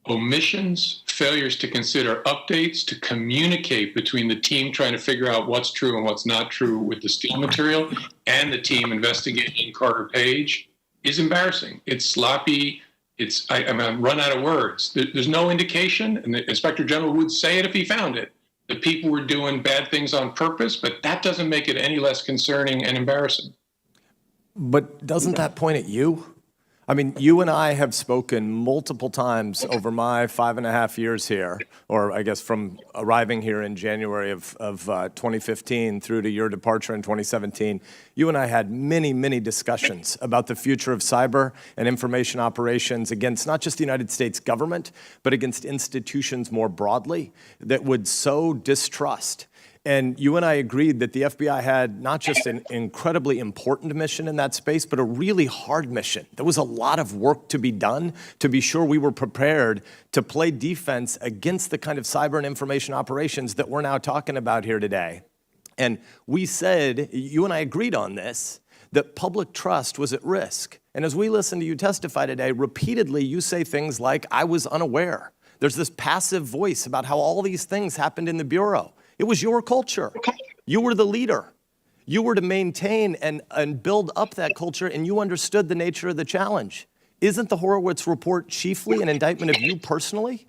omissions, failures to consider updates, to communicate between the team trying to figure out what's true and what's not true with the Steele material and the team investigating Carter Page is embarrassing. It's sloppy. I'm run out of words. There's no indication, and the Inspector General would say it if he found it, that people were doing bad things on purpose, but that doesn't make it any less concerning and embarrassing. But doesn't that point at you? I mean, you and I have spoken multiple times over my 5.5 years here, or I guess from arriving here in January of 2015 through to your departure in 2017. You and I had many, many discussions about the future of cyber and information operations against not just the United States government, but against institutions more broadly that would sow distrust. And you and I agreed that the FBI had not just an incredibly important mission in that space, but a really hard mission. There was a lot of work to be done to be sure we were prepared to play defense against the kind of cyber and information operations that we're now talking about here today. And we said, you and I agreed on this, that public trust was at risk. And as we listen to you testify today, repeatedly you say things like, I was unaware. There's this passive voice about how all these things happened in the Bureau. It was your culture. You were the leader. You were to maintain and build up that culture, and you understood the nature of the challenge. Isn't the Horowitz report chiefly an indictment of you personally?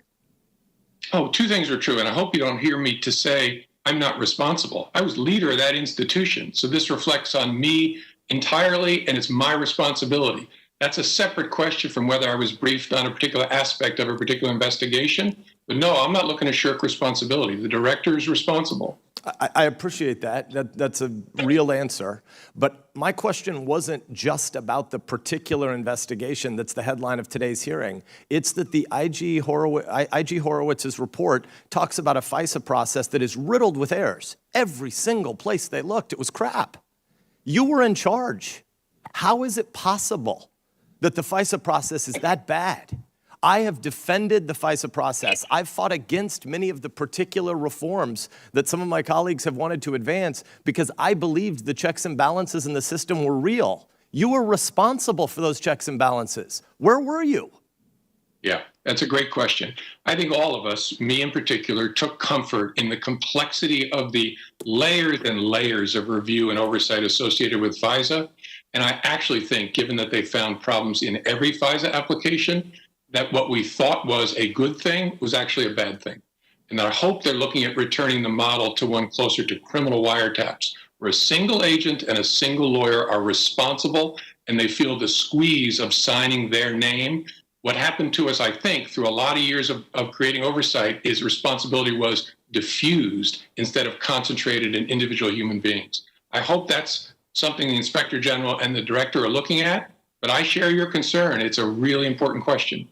Oh, 2 things are true, and I hope you don't hear me to say I'm not responsible. I was leader of that institution, so this reflects on me entirely, and it's my responsibility. That's a separate question from whether I was briefed on a particular aspect of a particular investigation. But no, I'm not looking to shirk responsibility. The director is responsible. I appreciate that. That's a real answer. But my question wasn't just about the particular investigation that's the headline of today's hearing. It's that the IG Horowitz's report talks about a FISA process that is riddled with errors. Every single place they looked, it was crap. You were in charge. How is it possible that the FISA process is that bad? I have defended the FISA process. I've fought against many of the particular reforms that some of my colleagues have wanted to advance because I believed the checks and balances in the system were real. You were responsible for those checks and balances. Where were you? Yeah, that's a great question. I think all of us, me in particular, took comfort in the complexity of the layers and layers of review and oversight associated with FISA. And I actually think, given that they found problems in every FISA application, that what we thought was a good thing was actually a bad thing. And I hope they're looking at returning the model to one closer to criminal wiretaps, where a single agent and a single lawyer are responsible and they feel the squeeze of signing their name. What happened to us, I think, through a lot of years of creating oversight is responsibility was diffused instead of concentrated in individual human beings. I hope that's something the Inspector General and the Director are looking at, but I share your concern. It's a really important question.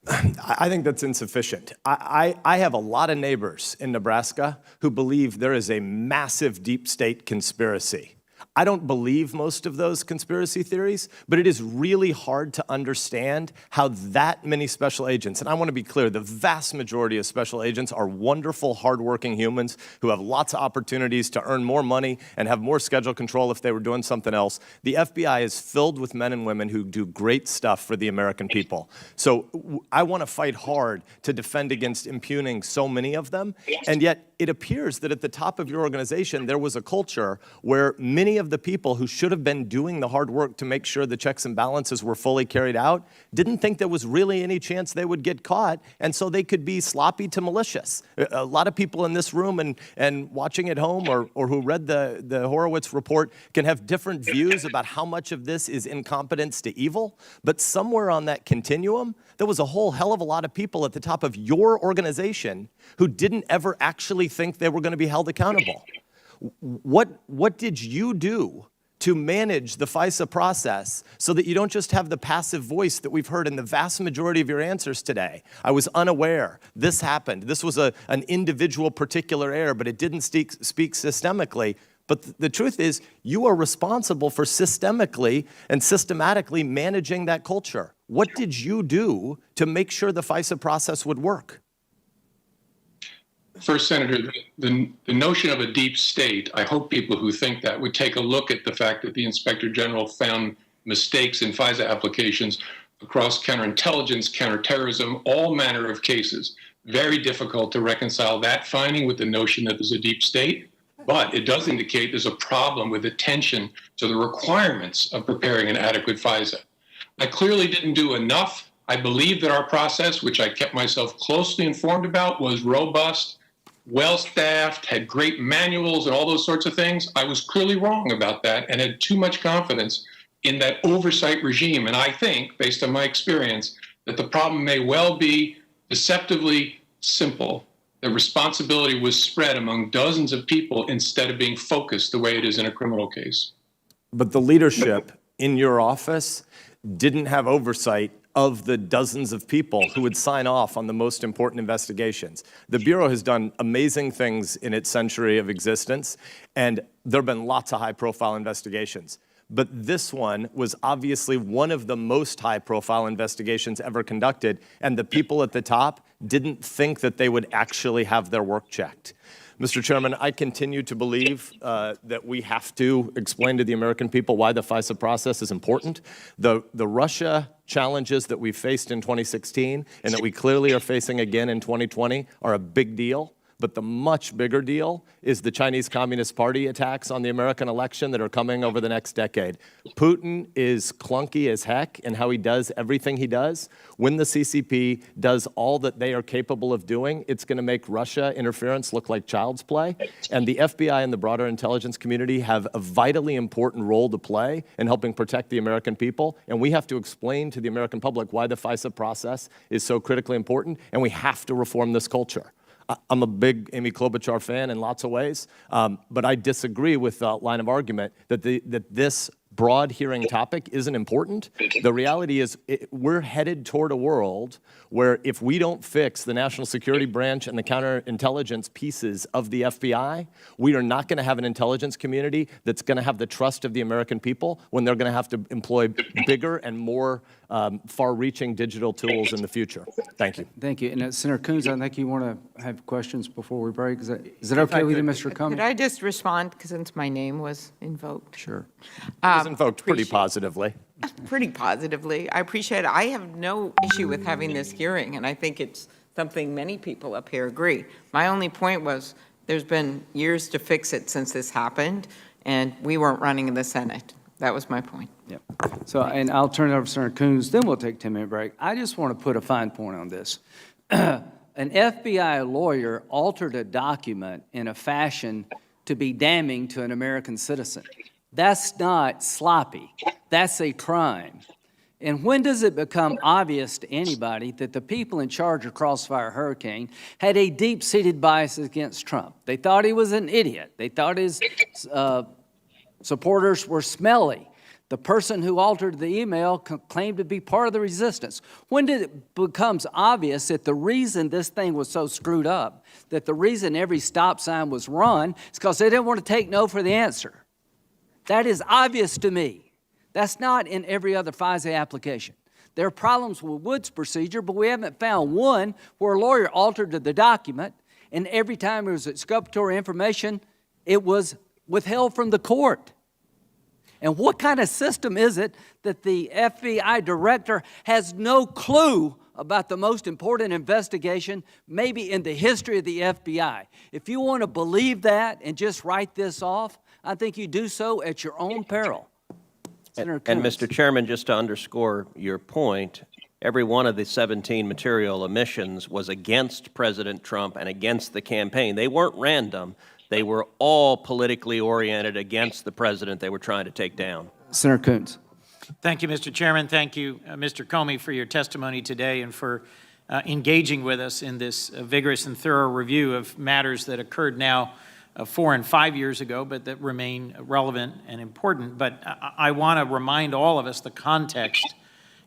I think that's insufficient. I have a lot of neighbors in Nebraska who believe there is a massive deep state conspiracy. I don't believe most of those conspiracy theories, but it is really hard to understand how that many special agents, and I want to be clear, the vast majority of special agents are wonderful, hardworking humans who have lots of opportunities to earn more money and have more schedule control if they were doing something else. The FBI is filled with men and women who do great stuff for the American people. So I want to fight hard to defend against impugning so many of them, and yet it appears that at the top of your organization, there was a culture where many of the people who should have been doing the hard work to make sure the checks and balances were fully carried out didn't think there was really any chance they would get caught, and so they could be sloppy to malicious. A lot of people in this room and watching at home or who read the Horowitz report can have different views about how much of this is incompetence to evil, but somewhere on that continuum, there was a whole hell of a lot of people at the top of your organization who didn't ever actually think they were going to be held accountable. What did you do to manage the FISA process so that you don't just have the passive voice that we've heard in the vast majority of your answers today? I was unaware. This happened. This was an individual particular error, but it didn't speak systemically. But the truth is, you are responsible for systemically and systematically managing that culture. What did you do to make sure the FISA process would work? First, Senator, the notion of a deep state, I hope people who think that would take a look at the fact that the Inspector General found mistakes in FISA applications across counterintelligence, counterterrorism, all manner of cases. Very difficult to reconcile that finding with the notion that there's a deep state, but it does indicate there's a problem with attention to the requirements of preparing an adequate FISA. I clearly didn't do enough. I believe that our process, which I kept myself closely informed about, was robust, well-staffed, had great manuals and all those sorts of things. I was clearly wrong about that and had too much confidence in that oversight regime. And I think, based on my experience, that the problem may well be deceptively simple. The responsibility was spread among dozens of people instead of being focused the way it is in a criminal case. But the leadership in your office didn't have oversight of the dozens of people who would sign off on the most important investigations. The Bureau has done amazing things in its century of existence, and there have been lots of high-profile investigations. But this one was obviously one of the most high-profile investigations ever conducted, and the people at the top didn't think that they would actually have their work checked. Mr. Chairman, I continue to believe that we have to explain to the American people why the FISA process is important. The Russia challenges that we faced in 2016 and that we clearly are facing again in 2020 are a big deal. But the much bigger deal is the Chinese Communist Party attacks on the American election that are coming over the next decade. Putin is clunky as heck in how he does everything he does. When the CCP does all that they are capable of doing, it's going to make Russia interference look like child's play. And the FBI and the broader intelligence community have a vitally important role to play in helping protect the American people. And we have to explain to the American public why the FISA process is so critically important, and we have to reform this culture. I'm a big Amy Klobuchar fan in lots of ways, but I disagree with the line of argument that this broad hearing topic isn't important. The reality is we're headed toward a world where if we don't fix the national security branch and the counterintelligence pieces of the FBI, we are not going to have an intelligence community that's going to have the trust of the American people when they're going to have to employ bigger and more far-reaching digital tools in the future. Thank you. Thank you. And Senator Coons, I think you want to have questions before we break. Is that okay with you, Mr. Could Comey? I just respond, because since my name was invoked? Sure. It was invoked pretty positively. Pretty positively. I appreciate it. I have no issue with having this hearing, and I think it's something many people up here agree. My only point was there's been years to fix it since this happened, and we weren't running in the Senate. That was my point. Yep. So, and I'll turn it over to Senator Coons, then we'll take a 10-minute break. I just want to put a fine point on this. An FBI lawyer altered a document in a fashion to be damning to an American citizen. That's not sloppy. That's a crime. And when does it become obvious to anybody that the people in charge of Crossfire Hurricane had a deep-seated bias against Trump? They thought he was an idiot. They thought his supporters were smelly. The person who altered the email claimed to be part of the resistance. When did it become obvious that the reason this thing was so screwed up, that the reason every stop sign was run, is because they didn't want to take no for the answer? That is obvious to me. That's not in every other FISA application. There are problems with Wood's procedure, but we haven't found one where a lawyer altered the document, and every time there was exculpatory information, it was withheld from the court. And what kind of system is it that the FBI director has no clue about the most important investigation maybe in the history of the FBI? If you want to believe that and just write this off, I think you do so at your own peril. And Mr. Chairman, just to underscore your point, every one of the 17 material omissions was against President Trump and against the campaign. They weren't random. They were all politically oriented against the president they were trying to take down. Senator Coons. Thank you, Mr. Chairman. Thank you, Mr. Comey, for your testimony today and for engaging with us in this vigorous and thorough review of matters that occurred now 4 and 5 years ago, but that remain relevant and important. But I want to remind all of us the context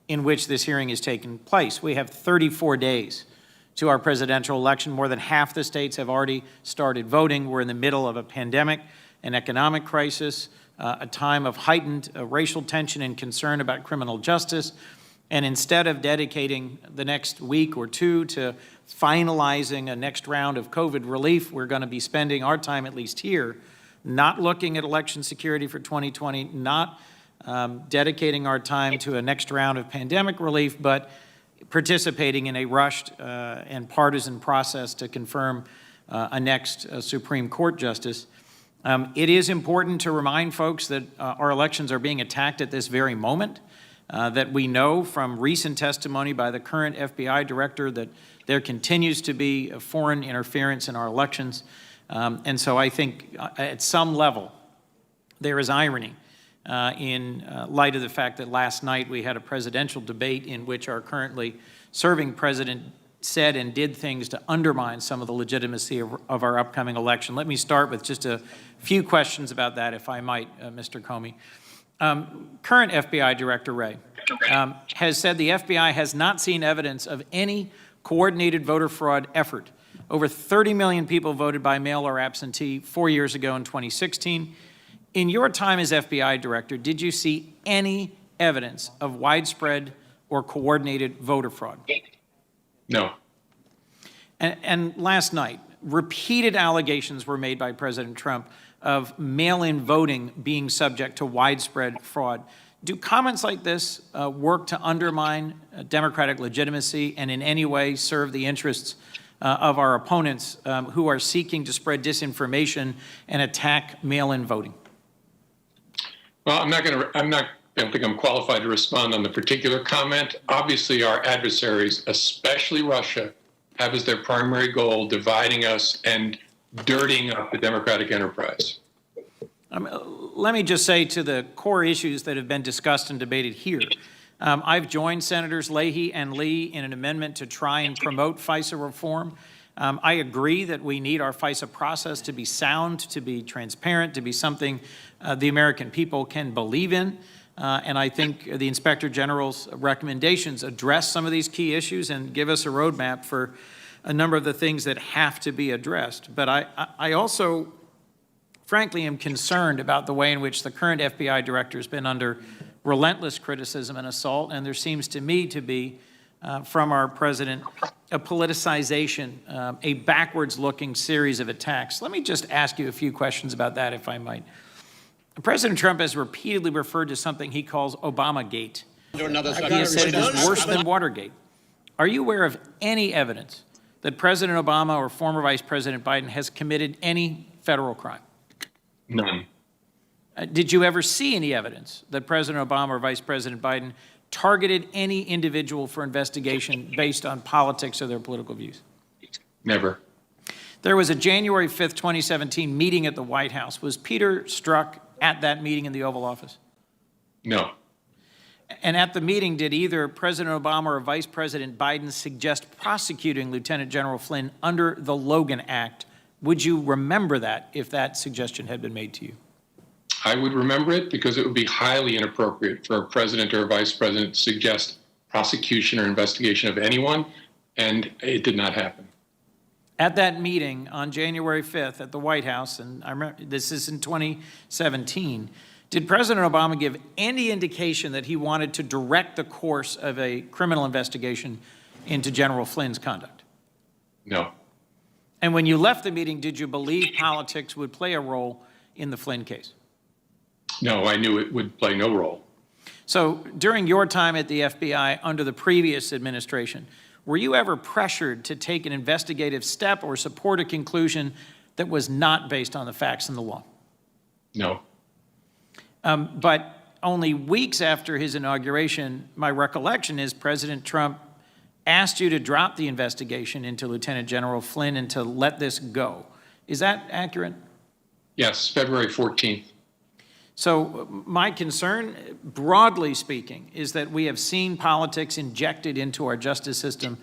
in which this hearing is taking place. We have 34 days to our presidential election. More than half the states have already started voting. We're in the middle of a pandemic, an economic crisis, a time of heightened racial tension and concern about criminal justice. And instead of dedicating the next week or two to finalizing a next round of COVID relief, we're going to be spending our time, at least here, not looking at election security for 2020, not dedicating our time to a next round of pandemic relief, but participating in a rushed and partisan process to confirm a next Supreme Court justice. It is important to remind folks that our elections are being attacked at this very moment, that we know from recent testimony by the current FBI director that there continues to be a foreign interference in our elections. And so I think at some level there is irony in light of the fact that last night we had a presidential debate in which our currently serving president said and did things to undermine some of the legitimacy of our upcoming election. Let me start with just a few questions about that, if I might, Mr. Comey. Current FBI Director Wray has said the FBI has not seen evidence of any coordinated voter fraud effort. Over 30 million people voted by mail or absentee 4 years ago in 2016. In your time as FBI director, did you see any evidence of widespread or coordinated voter fraud? No. And last night, repeated allegations were made by President Trump of mail-in voting being subject to widespread fraud. Do comments like this work to undermine democratic legitimacy and in any way serve the interests of our opponents who are seeking to spread disinformation and attack mail-in voting? Well, I don't think I'm qualified to respond on the particular comment. Obviously, our adversaries, especially Russia, have as their primary goal dividing us and dirtying up the democratic enterprise. Let me just say to the core issues that have been discussed and debated here, I've joined Senators Leahy and Lee in an amendment to try and promote FISA reform. I agree that we need our FISA process to be sound, to be transparent, to be something the American people can believe in. And I think the Inspector General's recommendations address some of these key issues and give us a roadmap for a number of the things that have to be addressed. But I also, frankly, am concerned about the way in which the current FBI director has been under relentless criticism and assault, and there seems to me to be, from our president, a politicization, a backwards-looking series of attacks. Let me just ask you a few questions about that, if I might. President Trump has repeatedly referred to something he calls Obamagate. He has said it is worse than Watergate. Are you aware of any evidence that President Obama or former Vice President Biden has committed any federal crime? None. Did you ever see any evidence that President Obama or Vice President Biden targeted any individual for investigation based on politics or their political views? Never. There was a January 5th, 2017 meeting at the White House. Was Peter Strzok at that meeting in the Oval Office? No. And at the meeting, did either President Obama or Vice President Biden suggest prosecuting Lieutenant General Flynn under the Logan Act? Would you remember that if that suggestion had been made to you? I would remember it because it would be highly inappropriate for a president or a vice president to suggest prosecution or investigation of anyone, and it did not happen. At that meeting on January 5th at the White House, and I remember this is in 2017, did President Obama give any indication that he wanted to direct the course of a criminal investigation into General Flynn's conduct? No. And when you left the meeting, did you believe politics would play a role in the Flynn case? No, I knew it would play no role. So during your time at the FBI under the previous administration, were you ever pressured to take an investigative step or support a conclusion that was not based on the facts and the law? No. But only weeks after his inauguration, my recollection is President Trump asked you to drop the investigation into Lieutenant General Flynn and to let this go. Is that accurate? Yes, February 14th. So my concern, broadly speaking, is that we have seen politics injected into our justice system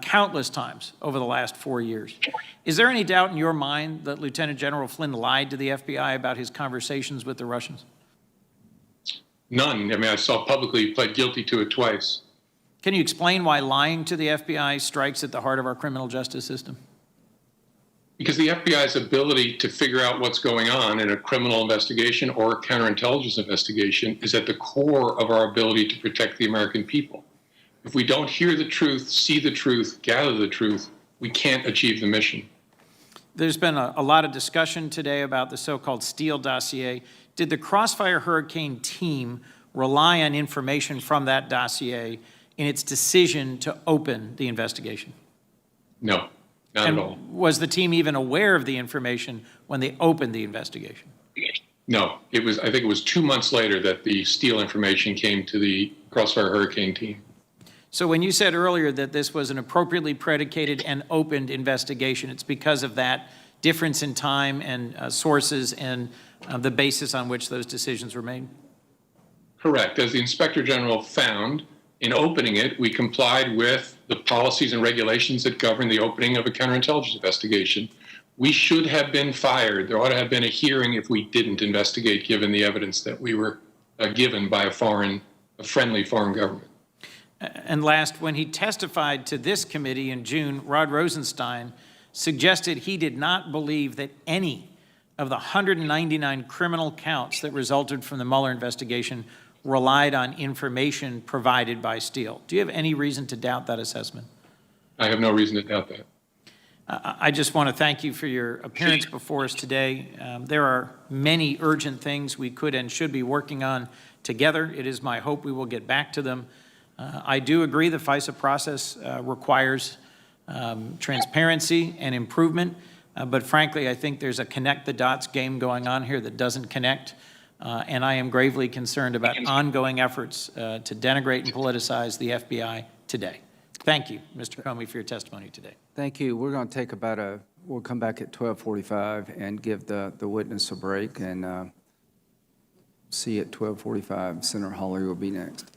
countless times over the last 4 years. Is there any doubt in your mind that Lieutenant General Flynn lied to the FBI about his conversations with the Russians? None. I mean, I saw publicly he pled guilty to it twice. Can you explain why lying to the FBI strikes at the heart of our criminal justice system? Because the FBI's ability to figure out what's going on in a criminal investigation or a counterintelligence investigation is at the core of our ability to protect the American people. If we don't hear the truth, see the truth, gather the truth, we can't achieve the mission. There's been a lot of discussion today about the so-called Steele dossier. Did the Crossfire Hurricane team rely on information from that dossier in its decision to open the investigation? No, not at all. Was the team even aware of the information when they opened the investigation? No, I think it was 2 months later that the Steele information came to the Crossfire Hurricane team. So when you said earlier that this was an appropriately predicated and opened investigation, it's because of that difference in time and sources and the basis on which those decisions were made? Correct. As the Inspector General found, in opening it, we complied with the policies and regulations that govern the opening of a counterintelligence investigation. We should have been fired. There ought to have been a hearing if we didn't investigate, given the evidence that we were given by a friendly foreign government. And last, when he testified to this committee in June, Rod Rosenstein suggested he did not believe that any of the 199 criminal counts that resulted from the Mueller investigation relied on information provided by Steele. Do you have any reason to doubt that assessment? I have no reason to doubt that. I just want to thank you for your appearance before us today. There are many urgent things we could and should be working on together. It is my hope we will get back to them. I do agree the FISA process requires transparency and improvement, but frankly, I think there's a connect the dots game going on here that doesn't connect, and I am gravely concerned about ongoing efforts to denigrate and politicize the FBI today. Thank you, Mr. Comey, for your testimony today. Thank you. We're going to take we'll come back at 12:45 and give the witness a break, and see you at 12:45. Senator Hawley will be next.